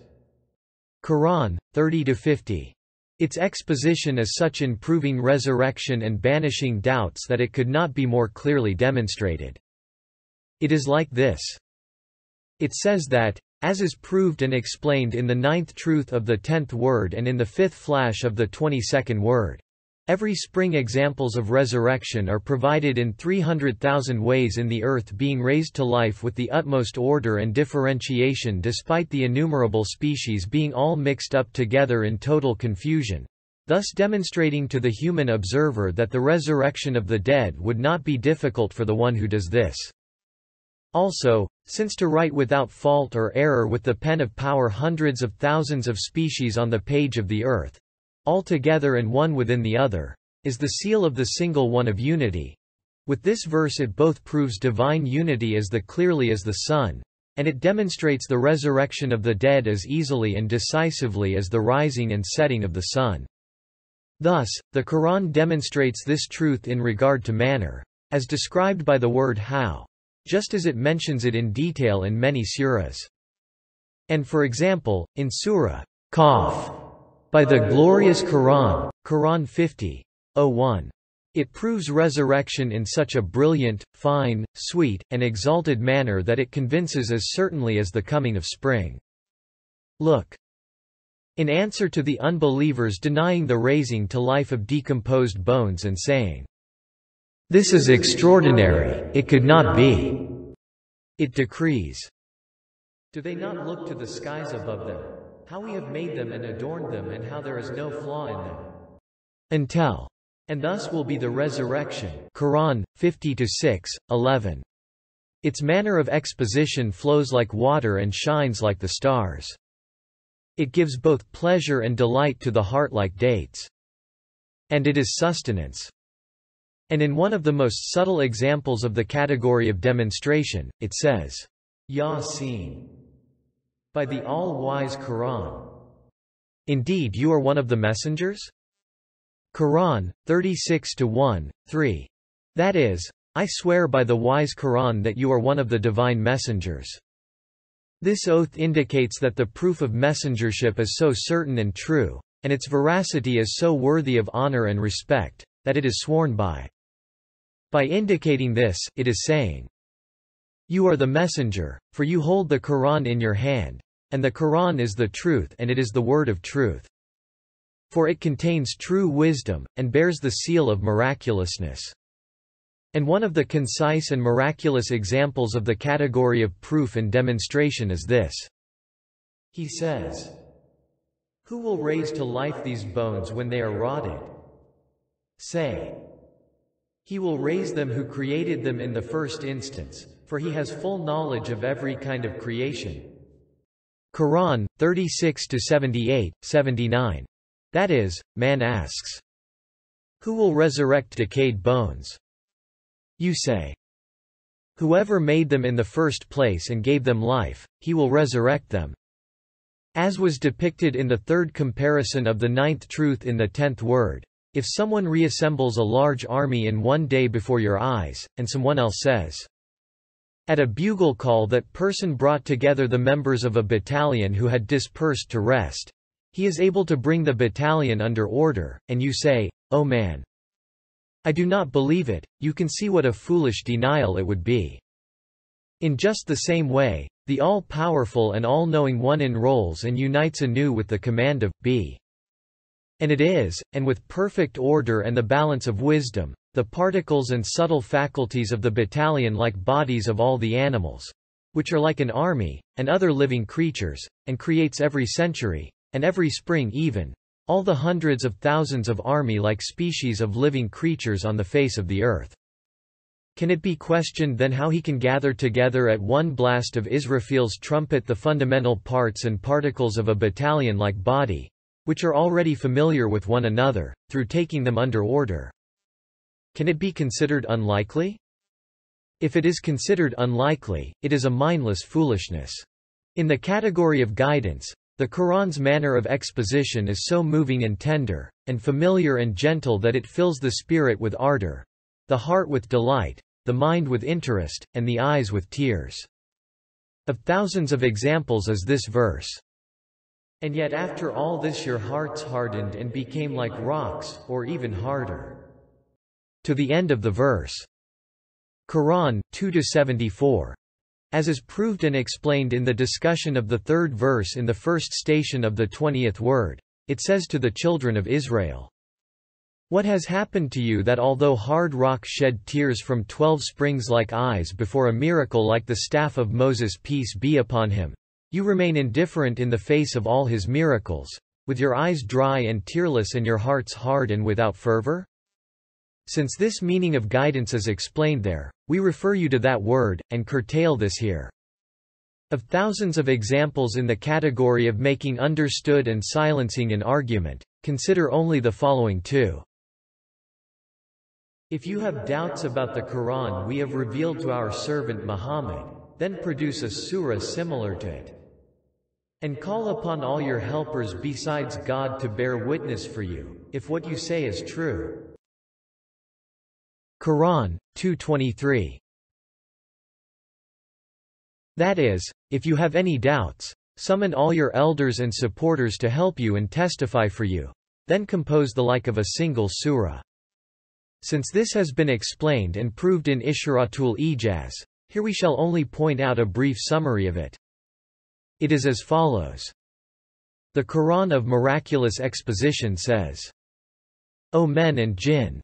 Quran, 30-50. Its exposition is such in proving resurrection and banishing doubts that it could not be more clearly demonstrated. It is like this. It says that, as is proved and explained in the 9th truth of the 10th word and in the 5th flash of the 22nd word, Every spring examples of resurrection are provided in 300,000 ways in the earth being raised to life with the utmost order and differentiation despite the innumerable species being all mixed up together in total confusion, thus demonstrating to the human observer that the resurrection of the dead would not be difficult for the one who does this. Also, since to write without fault or error with the pen of power hundreds of thousands of species on the page of the earth, all together and one within the other, is the seal of the single one of unity. With this verse it both proves divine unity as clearly as the sun, and it demonstrates the resurrection of the dead as easily and decisively as the rising and setting of the sun. Thus, the Qur'an demonstrates this truth in regard to manner, as described by the word how, just as it mentions it in detail in many surahs. And for example, in Surah Qaf, by the glorious Qur'an, Qur'an 50:01, it proves resurrection in such a brilliant, fine, sweet, and exalted manner that it convinces as certainly as the coming of spring. Look. In answer to the unbelievers denying the raising to life of decomposed bones and saying, "This is extraordinary, it could not be," it decrees, "Do they not look to the skies above them, how we have made them and adorned them and how there is no flaw in them? Until. And thus will be the resurrection." Quran 50:6-11. Its manner of exposition flows like water and shines like the stars. It gives both pleasure and delight to the heart like dates. And it is sustenance. And in one of the most subtle examples of the category of demonstration, it says, Yasin, by the all-wise Quran. Indeed you are one of the messengers? Quran 36:1-3. That is, I swear by the wise Quran that you are one of the divine messengers. This oath indicates that the proof of messengership is so certain and true, and its veracity is so worthy of honor and respect, that it is sworn by. By indicating this, it is saying, You are the messenger, for you hold the Quran in your hand, and the Quran is the truth and it is the word of truth. For it contains true wisdom, and bears the seal of miraculousness. And one of the concise and miraculous examples of the category of proof and demonstration is this. He says, Who will raise to life these bones when they are rotted? Say, He will raise them who created them in the first instance, for He has full knowledge of every kind of creation. Quran 36:78-79. That is, man asks, Who will resurrect decayed bones? You say, Whoever made them in the first place and gave them life, He will resurrect them. As was depicted in the third comparison of the ninth truth in the 10th word, if someone reassembles a large army in one day before your eyes, and someone else says, At a bugle call that person brought together the members of a battalion who had dispersed to rest, he is able to bring the battalion under order, and you say, Oh man! I do not believe it, you can see what a foolish denial it would be. In just the same way, the all-powerful and all-knowing One enrolls and unites anew with the command of, Be. And it is, and with perfect order and the balance of wisdom, the particles and subtle faculties of the battalion like bodies of all the animals, which are like an army, and other living creatures, and creates every century, and every spring even, all the hundreds of thousands of army-like species of living creatures on the face of the earth. Can it be questioned then how He can gather together at one blast of Israfil's trumpet the fundamental parts and particles of a battalion-like body, which are already familiar with one another, through taking them under order? Can it be considered unlikely? If it is considered unlikely, it is a mindless foolishness. In the category of guidance, the Quran's manner of exposition is so moving and tender, and familiar and gentle that it fills the spirit with ardor, the heart with delight, the mind with interest, and the eyes with tears. Of thousands of examples is this verse. And yet after all this your hearts hardened and became like rocks, or even harder. To the end of the verse. Quran 2-74. As is proved and explained in the discussion of the third verse in the first station of the 20th word, it says to the children of Israel, What has happened to you that although hard rock shed tears from 12 springs like eyes before a miracle like the staff of Moses, peace be upon him, you remain indifferent in the face of all his miracles, with your eyes dry and tearless and your hearts hard and without fervor? Since this meaning of guidance is explained there, we refer you to that word, and curtail this here. Of thousands of examples in the category of making understood and silencing an argument, consider only the following two. If you have doubts about the Qur'an we have revealed to our servant Muhammad, then produce a surah similar to it. And call upon all your helpers besides God to bear witness for you, if what you say is true. Quran 2:23. That is, if you have any doubts, summon all your elders and supporters to help you and testify for you. Then compose the like of a single surah. Since this has been explained and proved in Isharatul Ijaz, here we shall only point out a brief summary of it. It is as follows. The Quran of miraculous exposition says, O men and jinn!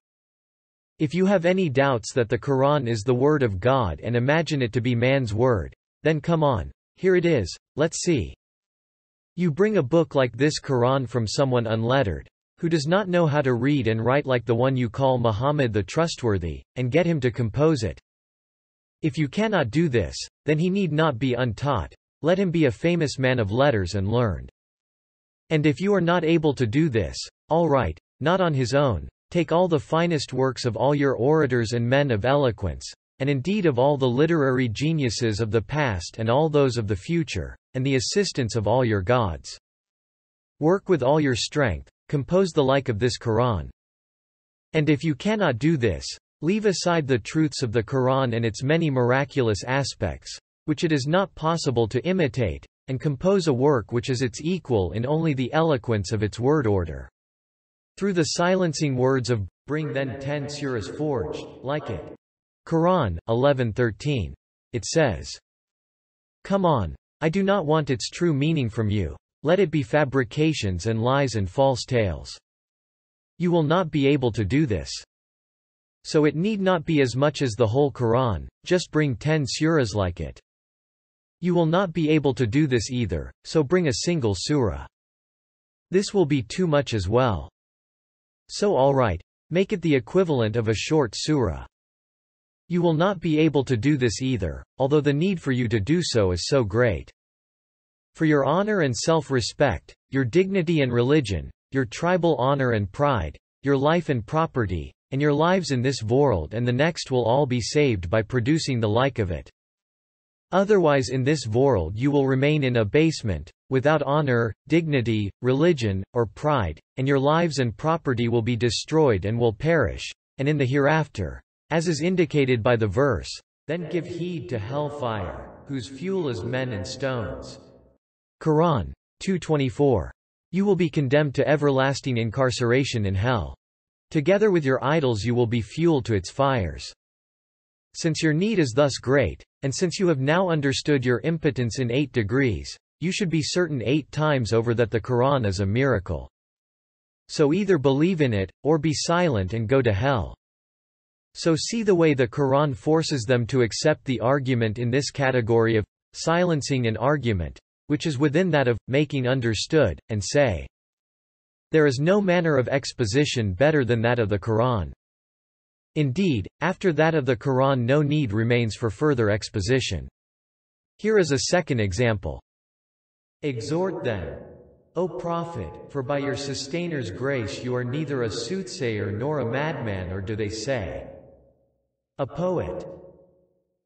If you have any doubts that the Quran is the word of God and imagine it to be man's word, then come on, here it is, let's see. You bring a book like this Quran from someone unlettered, who does not know how to read and write like the one you call Muhammad the Trustworthy, and get him to compose it. If you cannot do this, then he need not be untaught, let him be a famous man of letters and learned. And if you are not able to do this, all right, not on his own, take all the finest works of all your orators and men of eloquence, and indeed of all the literary geniuses of the past and all those of the future, and the assistance of all your gods. Work with all your strength, compose the like of this Quran. And if you cannot do this, leave aside the truths of the Quran and its many miraculous aspects, which it is not possible to imitate, and compose a work which is its equal in only the eloquence of its word order. Through the silencing words of, bring then 10 surahs forged, like it. Quran 11:13. It says, Come on, I do not want its true meaning from you. Let it be fabrications and lies and false tales. You will not be able to do this. So it need not be as much as the whole Quran, just bring 10 surahs like it. You will not be able to do this either, so bring a single surah. This will be too much as well. So alright, make it the equivalent of a short surah. You will not be able to do this either, although the need for you to do so is so great. For your honor and self-respect, your dignity and religion, your tribal honor and pride, your life and property, and your lives in this world and the next will all be saved by producing the like of it. Otherwise in this world you will remain in abasement, without honor, dignity, religion, or pride, and your lives and property will be destroyed and will perish, and in the hereafter, as is indicated by the verse, then give heed to hellfire, whose fuel is men and stones. Quran 2:24. You will be condemned to everlasting incarceration in hell. Together with your idols you will be fuel to its fires. Since your need is thus great, and since you have now understood your impotence in 8 degrees, you should be certain 8 times over that the Quran is a miracle. So either believe in it, or be silent and go to hell. So see the way the Quran forces them to accept the argument in this category of silencing an argument, which is within that of making understood, and say, there is no manner of exposition better than that of the Quran. Indeed, after that of the Quran no need remains for further exposition. Here is a second example. Exhort then, O Prophet, for by your Sustainer''s grace you are neither a soothsayer nor a madman, or do they say, a poet.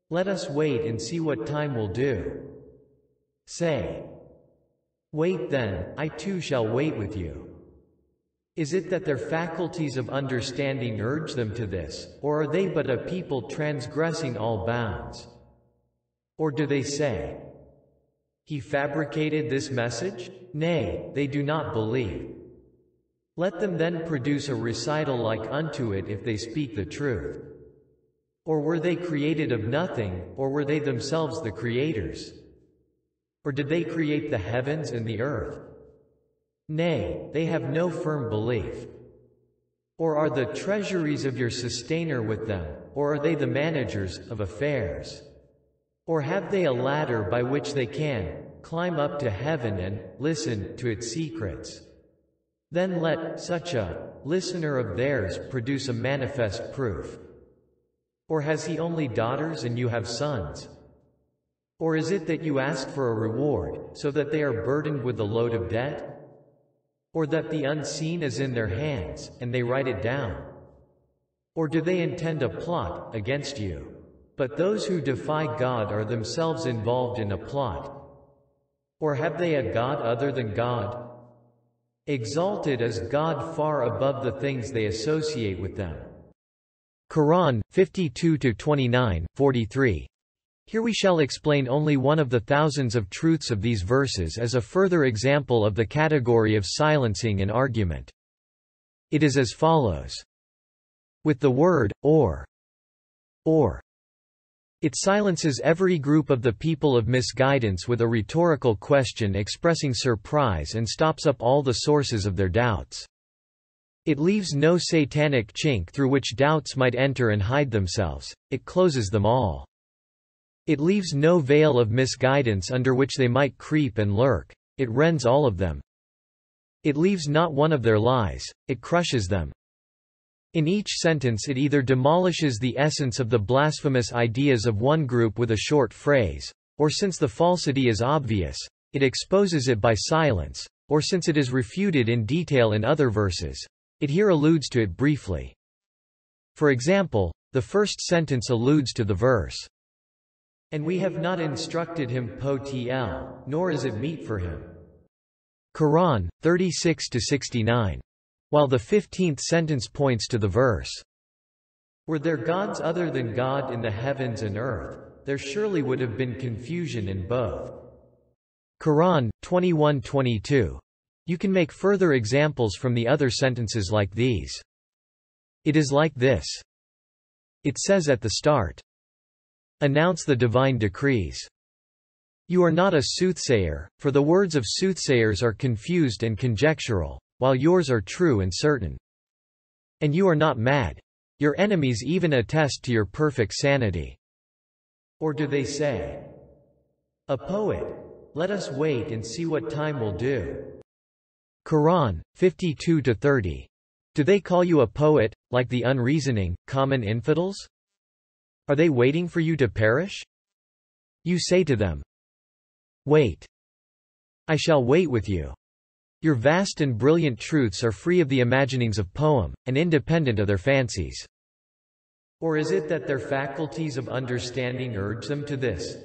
Let us wait and see what time will do. Say, wait then, I too shall wait with you. Is it that their faculties of understanding urge them to this, or are they but a people transgressing all bounds? Or do they say, he fabricated this message? Nay, they do not believe. Let them then produce a recital like unto it if they speak the truth. Or were they created of nothing, or were they themselves the creators? Or did they create the heavens and the earth? Nay, they have no firm belief. Or are the treasuries of your sustainer with them, or are they the managers of affairs? Or have they a ladder by which they can climb up to heaven and listen to its secrets? Then let such a listener of theirs produce a manifest proof. Or has he only daughters and you have sons? Or is it that you ask for a reward, so that they are burdened with the load of debt? Or that the unseen is in their hands, and they write it down? Or do they intend a plot against you? But those who defy God are themselves involved in a plot. Or have they a God other than God? Exalted is God far above the things they associate with them. Quran, 52-29, 43. Here we shall explain only one of the thousands of truths of these verses as a further example of the category of silencing an argument. It is as follows. With the word, or, it silences every group of the people of misguidance with a rhetorical question expressing surprise and stops up all the sources of their doubts. It leaves no satanic chink through which doubts might enter and hide themselves, it closes them all. It leaves no veil of misguidance under which they might creep and lurk, it rends all of them. It leaves not one of their lies, it crushes them. In each sentence it either demolishes the essence of the blasphemous ideas of one group with a short phrase, or since the falsity is obvious, it exposes it by silence, or since it is refuted in detail in other verses, it here alludes to it briefly. For example, the first sentence alludes to the verse, "And we have not instructed him po-tl, nor is it meet for him." Quran, 36-69. While the 15th sentence points to the verse, "Were there gods other than God in the heavens and earth, there surely would have been confusion in both." Quran, 21-22. You can make further examples from the other sentences like these. It is like this. It says at the start, "Announce the divine decrees. You are not a soothsayer, for the words of soothsayers are confused and conjectural, while yours are true and certain. And you are not mad. Your enemies even attest to your perfect sanity." Or do they say, "A poet? Let us wait and see what time will do." Quran, 52-30. Do they call you a poet, like the unreasoning, common infidels? Are they waiting for you to perish? You say to them, "Wait. I shall wait with you." Your vast and brilliant truths are free of the imaginings of poem, and independent of their fancies. Or is it that their faculties of understanding urge them to this?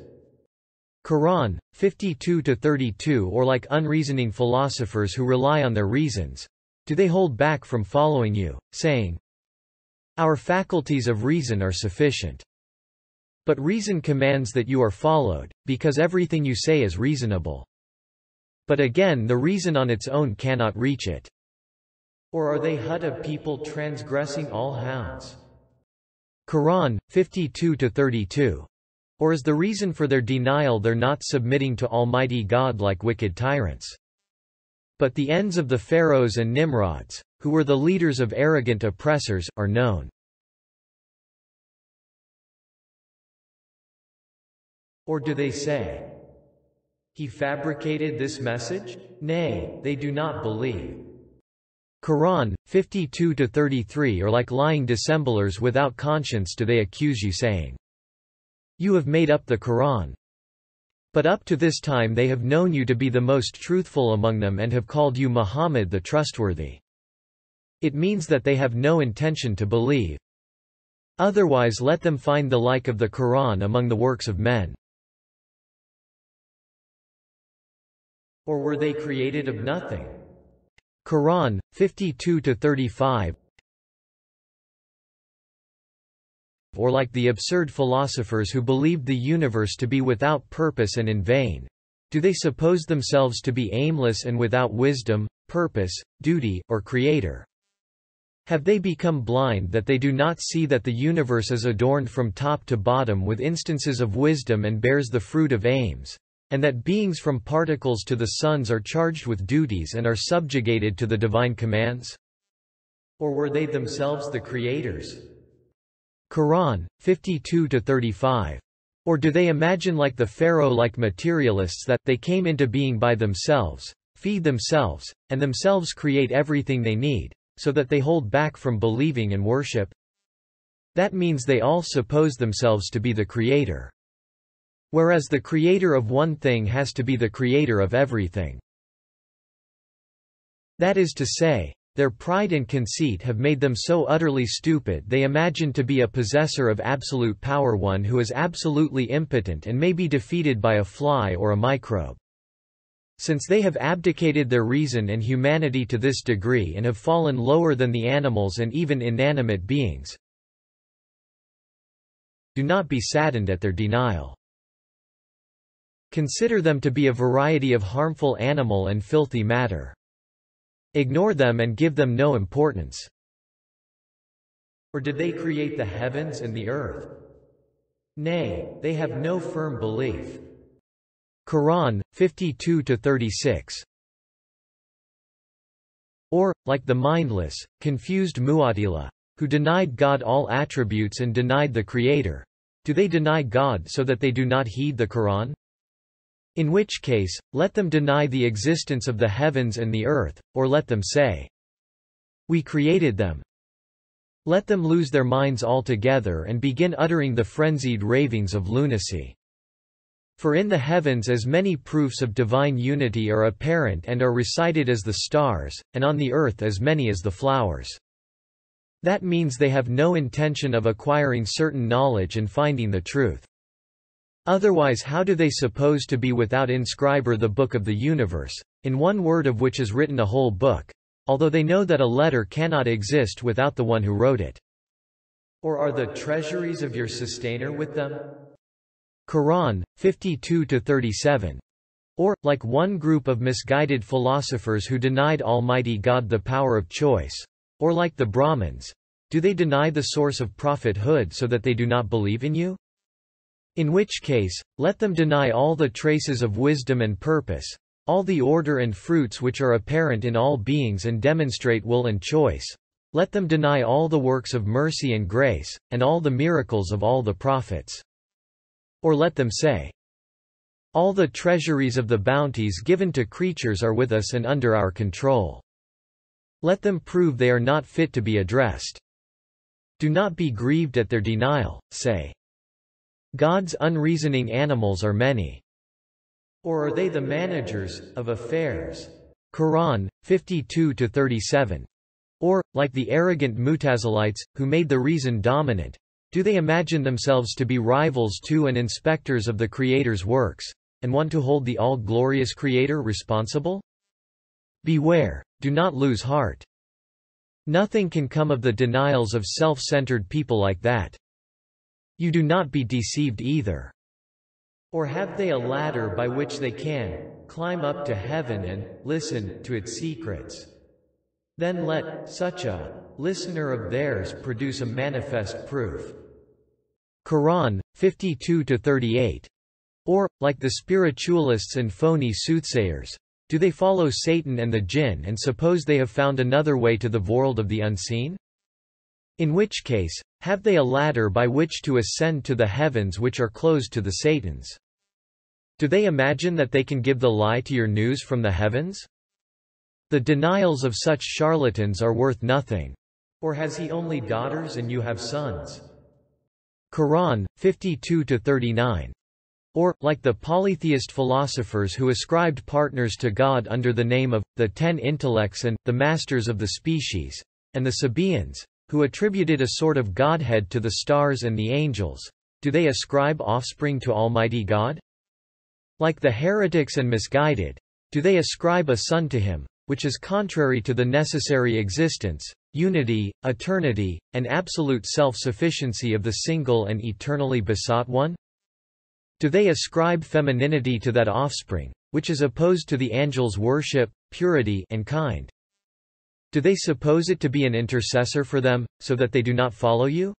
Quran, 52-32. Or like unreasoning philosophers who rely on their reasons, do they hold back from following you, saying, "Our faculties of reason are sufficient." But reason commands that you are followed, because everything you say is reasonable. But again the reason on its own cannot reach it. Or are they hut of people transgressing all hounds? Quran, 52-32. Or is the reason for their denial their not submitting to Almighty God like wicked tyrants? But the ends of the pharaohs and Nimrods, who were the leaders of arrogant oppressors, are known. Or do they say, "He fabricated this message?" Nay, they do not believe. Quran, 52-33. Or like lying dissemblers without conscience do they accuse you saying, "You have made up the Quran." But up to this time they have known you to be the most truthful among them and have called you Muhammad the trustworthy. It means that they have no intention to believe. Otherwise let them find the like of the Quran among the works of men. Or were they created of nothing? Quran, 52-35. Or like the absurd philosophers who believed the universe to be without purpose and in vain. Do they suppose themselves to be aimless and without wisdom, purpose, duty, or creator? Have they become blind that they do not see that the universe is adorned from top to bottom with instances of wisdom and bears the fruit of aims? And that beings from particles to the suns are charged with duties and are subjugated to the divine commands? Or were they themselves the creators? Qur'an, 52-35. Or do they imagine like the Pharaoh-like materialists that they came into being by themselves, feed themselves, and themselves create everything they need, so that they hold back from believing and worship? That means they all suppose themselves to be the creator. Whereas the creator of one thing has to be the creator of everything. That is to say, their pride and conceit have made them so utterly stupid they imagine to be a possessor of absolute power, one who is absolutely impotent and may be defeated by a fly or a microbe. Since they have abdicated their reason and humanity to this degree and have fallen lower than the animals and even inanimate beings, do not be saddened at their denial. Consider them to be a variety of harmful animal and filthy matter. Ignore them and give them no importance. Or did they create the heavens and the earth? Nay, they have no firm belief. Qur'an, 52-36. Or, like the mindless, confused Mu'tazila, who denied God all attributes and denied the Creator, do they deny God so that they do not heed the Qur'an? In which case, let them deny the existence of the heavens and the earth, or let them say, "We created them." Let them lose their minds altogether and begin uttering the frenzied ravings of lunacy. For in the heavens as many proofs of divine unity are apparent and are recited as the stars, and on the earth as many as the flowers. That means they have no intention of acquiring certain knowledge and finding the truth. Otherwise how do they suppose to be without inscriber the book of the universe, in one word of which is written a whole book, although they know that a letter cannot exist without the one who wrote it? Or are the treasuries of your sustainer with them? Qur'an, 52-37. Or, like one group of misguided philosophers who denied Almighty God the power of choice, or like the Brahmins, do they deny the source of prophethood so that they do not believe in you? In which case, let them deny all the traces of wisdom and purpose, all the order and fruits which are apparent in all beings and demonstrate will and choice. Let them deny all the works of mercy and grace, and all the miracles of all the prophets. Or let them say, all the treasuries of the bounties given to creatures are with us and under our control. Let them prove they are not fit to be addressed. Do not be grieved at their denial, say, God's unreasoning animals are many. Or are they the managers of affairs? Qur'an, 52-37. Or, like the arrogant Mu'tazilites, who made the reason dominant, do they imagine themselves to be rivals to and inspectors of the Creator's works, and want to hold the all-glorious Creator responsible? Beware, do not lose heart. Nothing can come of the denials of self-centered people like that. You do not be deceived either. Or have they a ladder by which they can climb up to heaven and listen to its secrets? Then let such a listener of theirs produce a manifest proof. Qur'an, 52-38. Or, like the spiritualists and phony soothsayers, do they follow Satan and the jinn and suppose they have found another way to the world of the unseen? In which case, have they a ladder by which to ascend to the heavens which are closed to the Satans? Do they imagine that they can give the lie to your news from the heavens? The denials of such charlatans are worth nothing. Or has he only daughters and you have sons? Qur'an, 52-39. Or, like the polytheist philosophers who ascribed partners to God under the name of the 10 intellects and the masters of the species, and the Sabaeans, who attributed a sort of godhead to the stars and the angels, do they ascribe offspring to Almighty God? Like the heretics and misguided, do they ascribe a son to him, which is contrary to the necessary existence, unity, eternity, and absolute self-sufficiency of the single and eternally besought one? Do they ascribe femininity to that offspring, which is opposed to the angels' worship, purity, and kind? Do they suppose it to be an intercessor for them, so that they do not follow you?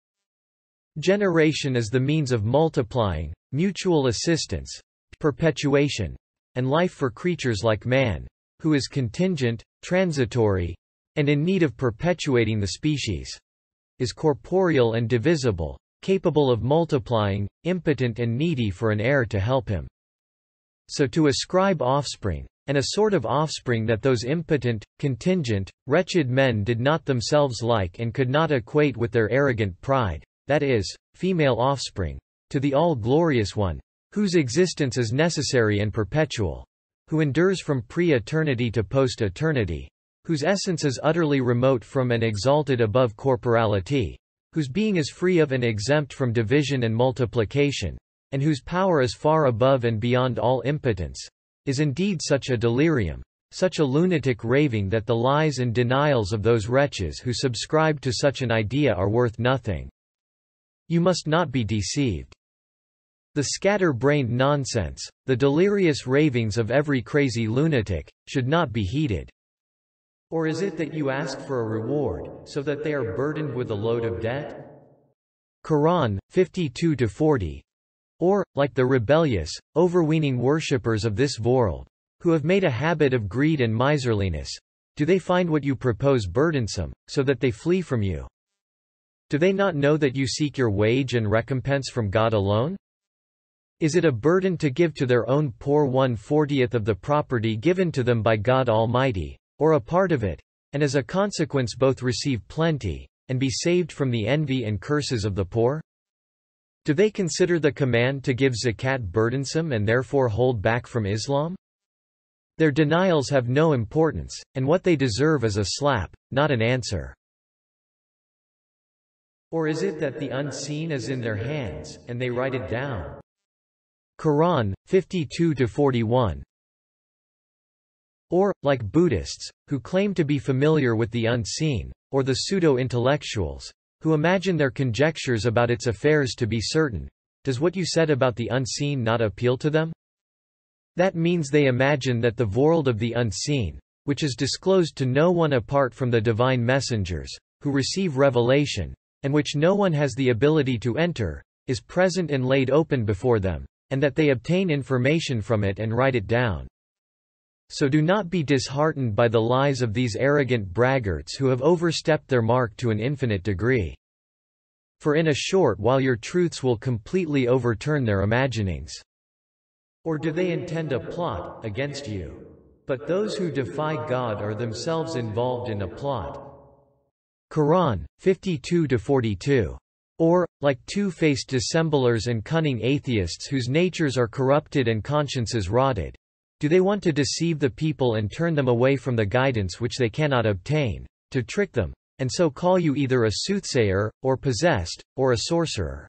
Generation is the means of multiplying, mutual assistance, perpetuation, and life for creatures like man, who is contingent, transitory, and in need of perpetuating the species, is corporeal and divisible, capable of multiplying, impotent and needy for an heir to help him. So to ascribe offspring, and a sort of offspring that those impotent, contingent, wretched men did not themselves like and could not equate with their arrogant pride, that is, female offspring, to the all-glorious One, whose existence is necessary and perpetual, who endures from pre-eternity to post-eternity, whose essence is utterly remote from and exalted above corporality, whose being is free of and exempt from division and multiplication, and whose power is far above and beyond all impotence, is indeed such a delirium, such a lunatic raving that the lies and denials of those wretches who subscribe to such an idea are worth nothing. You must not be deceived. The scatter-brained nonsense, the delirious ravings of every crazy lunatic, should not be heeded. Or is it that you ask for a reward, so that they are burdened with a load of debt? Qur'an, 52-40. Or, like the rebellious, overweening worshippers of this world, who have made a habit of greed and miserliness, do they find what you propose burdensome, so that they flee from you? Do they not know that you seek your wage and recompense from God alone? Is it a burden to give to their own poor 1/40th of the property given to them by God Almighty, or a part of it, and as a consequence both receive plenty, and be saved from the envy and curses of the poor? Do they consider the command to give zakat burdensome and therefore hold back from Islam? Their denials have no importance, and what they deserve is a slap, not an answer. Or is it that the unseen is in their hands, and they write it down? Qur'an, 52-41. Or, like Buddhists, who claim to be familiar with the unseen, or the pseudo-intellectuals, who imagine their conjectures about its affairs to be certain, does what you said about the unseen not appeal to them? That means they imagine that the world of the unseen, which is disclosed to no one apart from the divine messengers, who receive revelation, and which no one has the ability to enter, is present and laid open before them, and that they obtain information from it and write it down. So do not be disheartened by the lies of these arrogant braggarts who have overstepped their mark to an infinite degree. For in a short while your truths will completely overturn their imaginings. Or do they intend a plot against you? But those who defy God are themselves involved in a plot. Qur'an, 52-42. Or, like two-faced dissemblers and cunning atheists whose natures are corrupted and consciences rotted, do they want to deceive the people and turn them away from the guidance which they cannot obtain, to trick them, and so call you either a soothsayer, or possessed, or a sorcerer?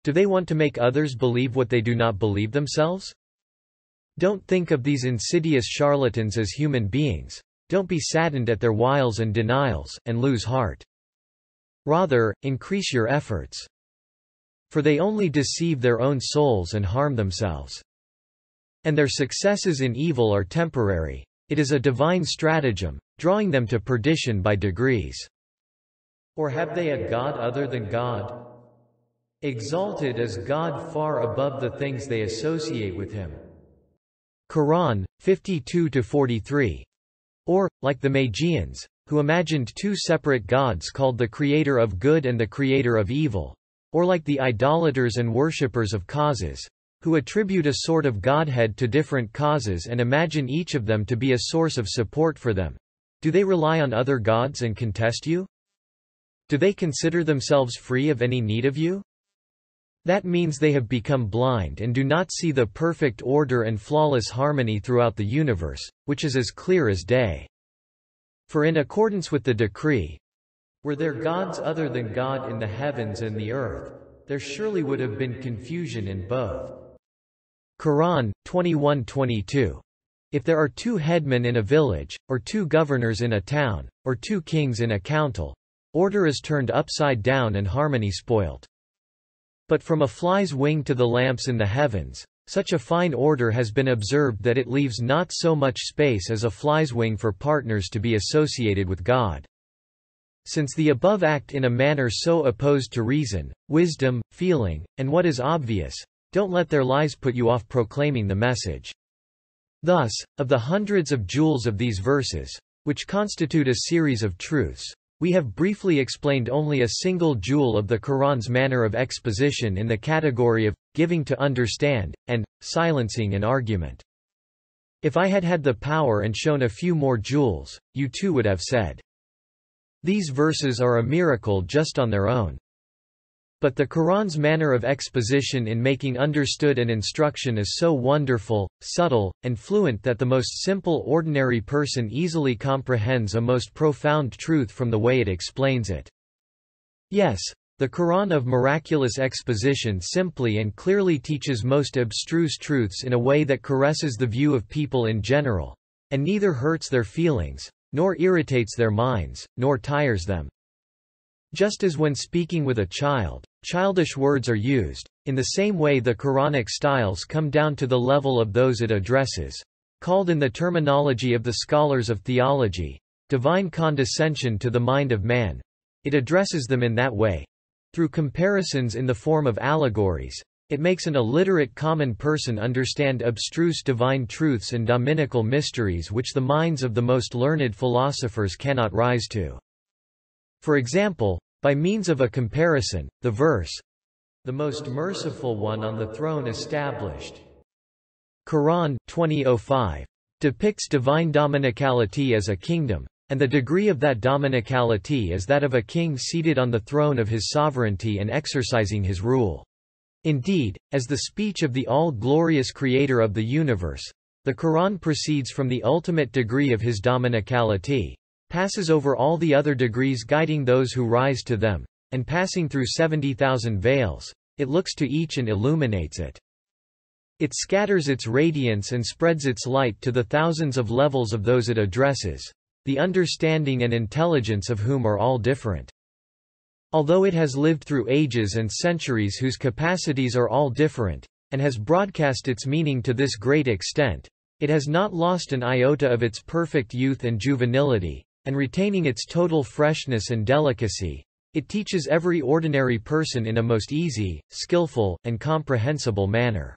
Do they want to make others believe what they do not believe themselves? Don't think of these insidious charlatans as human beings. Don't be saddened at their wiles and denials, and lose heart. Rather, increase your efforts. For they only deceive their own souls and harm themselves. And their successes in evil are temporary. It is a divine stratagem, drawing them to perdition by degrees. Or have they a God other than God? Exalted is God far above the things they associate with him. Qur'an, 52-43. Or, like the Magians, who imagined two separate gods called the creator of good and the creator of evil. Or like the idolaters and worshippers of causes, who attribute a sort of godhead to different causes and imagine each of them to be a source of support for them. Do they rely on other gods and contest you? Do they consider themselves free of any need of you? That means they have become blind and do not see the perfect order and flawless harmony throughout the universe, which is as clear as day. For in accordance with the decree, were there gods other than God in the heavens and the earth, there surely would have been confusion in both. Qur'an, 21-22. If there are two headmen in a village, or two governors in a town, or two kings in a council, order is turned upside down and harmony spoilt. But from a fly's wing to the lamps in the heavens, such a fine order has been observed that it leaves not so much space as a fly's wing for partners to be associated with God. Since the above act in a manner so opposed to reason, wisdom, feeling, and what is obvious, don't let their lies put you off proclaiming the message. Thus, of the hundreds of jewels of these verses, which constitute a series of truths. We have briefly explained only a single jewel of the Quran's manner of exposition in the category of giving to understand, and silencing an argument. If I had had the power and shown a few more jewels, you too would have said, "These verses are a miracle just on their own." But the Quran's manner of exposition in making understood an instruction is so wonderful, subtle, and fluent that the most simple ordinary person easily comprehends a most profound truth from the way it explains it. Yes, the Quran of miraculous exposition simply and clearly teaches most abstruse truths in a way that caresses the view of people in general, and neither hurts their feelings, nor irritates their minds, nor tires them. Just as when speaking with a child, childish words are used, in the same way the Quranic styles come down to the level of those it addresses, called in the terminology of the scholars of theology, divine condescension to the mind of man. It addresses them in that way. Through comparisons in the form of allegories, it makes an illiterate common person understand abstruse divine truths and dominical mysteries which the minds of the most learned philosophers cannot rise to. For example, by means of a comparison, the verse, "The most merciful one on the throne established," Quran 20:05, depicts divine dominicality as a kingdom, and the degree of that dominicality is that of a king seated on the throne of his sovereignty and exercising his rule. Indeed, as the speech of the all-glorious creator of the universe, the Quran proceeds from the ultimate degree of his dominicality, passes over all the other degrees guiding those who rise to them, and passing through 70,000 veils, it looks to each and illuminates it. It scatters its radiance and spreads its light to the thousands of levels of those it addresses, the understanding and intelligence of whom are all different. Although it has lived through ages and centuries whose capacities are all different, and has broadcast its meaning to this great extent, it has not lost an iota of its perfect youth and juvenility, and retaining its total freshness and delicacy, it teaches every ordinary person in a most easy, skillful, and comprehensible manner.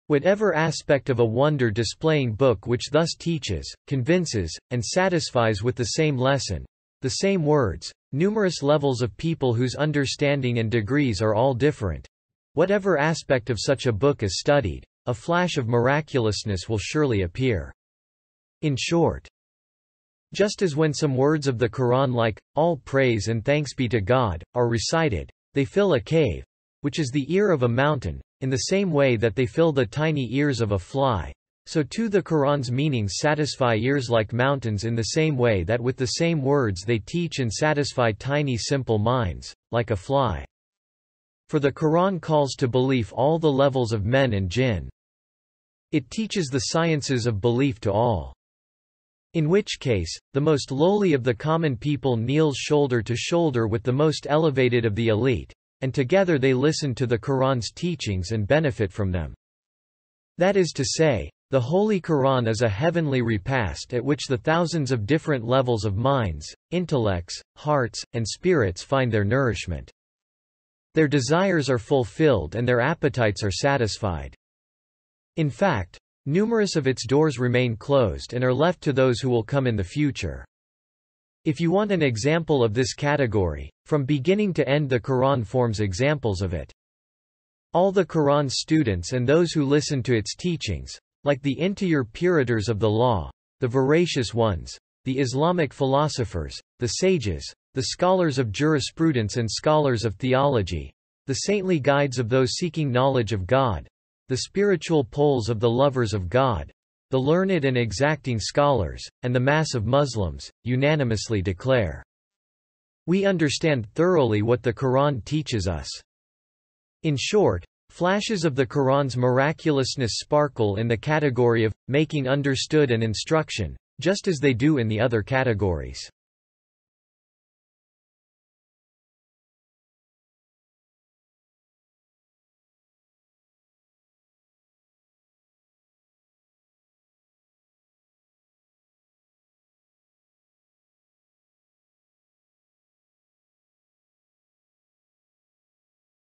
Whatever aspect of a wonder-displaying book which thus teaches, convinces, and satisfies with the same lesson, the same words, numerous levels of people whose understanding and degrees are all different, whatever aspect of such a book is studied, a flash of miraculousness will surely appear. In short, just as when some words of the Quran like, "All praise and thanks be to God," are recited, they fill a cave, which is the ear of a mountain, in the same way that they fill the tiny ears of a fly, so too the Quran's meanings satisfy ears like mountains in the same way that with the same words they teach and satisfy tiny simple minds, like a fly. For the Quran calls to belief all the levels of men and jinn. It teaches the sciences of belief to all. In which case, the most lowly of the common people kneels shoulder to shoulder with the most elevated of the elite, and together they listen to the Quran's teachings and benefit from them. That is to say, the Holy Quran is a heavenly repast at which the thousands of different levels of minds, intellects, hearts, and spirits find their nourishment. Their desires are fulfilled and their appetites are satisfied. In fact, numerous of its doors remain closed and are left to those who will come in the future. If you want an example of this category, from beginning to end the Quran forms examples of it. All the Quran's students and those who listen to its teachings, like the interior puritors of the law, the veracious ones, the Islamic philosophers, the sages, the scholars of jurisprudence and scholars of theology, the saintly guides of those seeking knowledge of God, the spiritual poles of the lovers of God, the learned and exacting scholars, and the mass of Muslims, unanimously declare, "We understand thoroughly what the Quran teaches us." In short, flashes of the Quran's miraculousness sparkle in the category of making understood an instruction, just as they do in the other categories.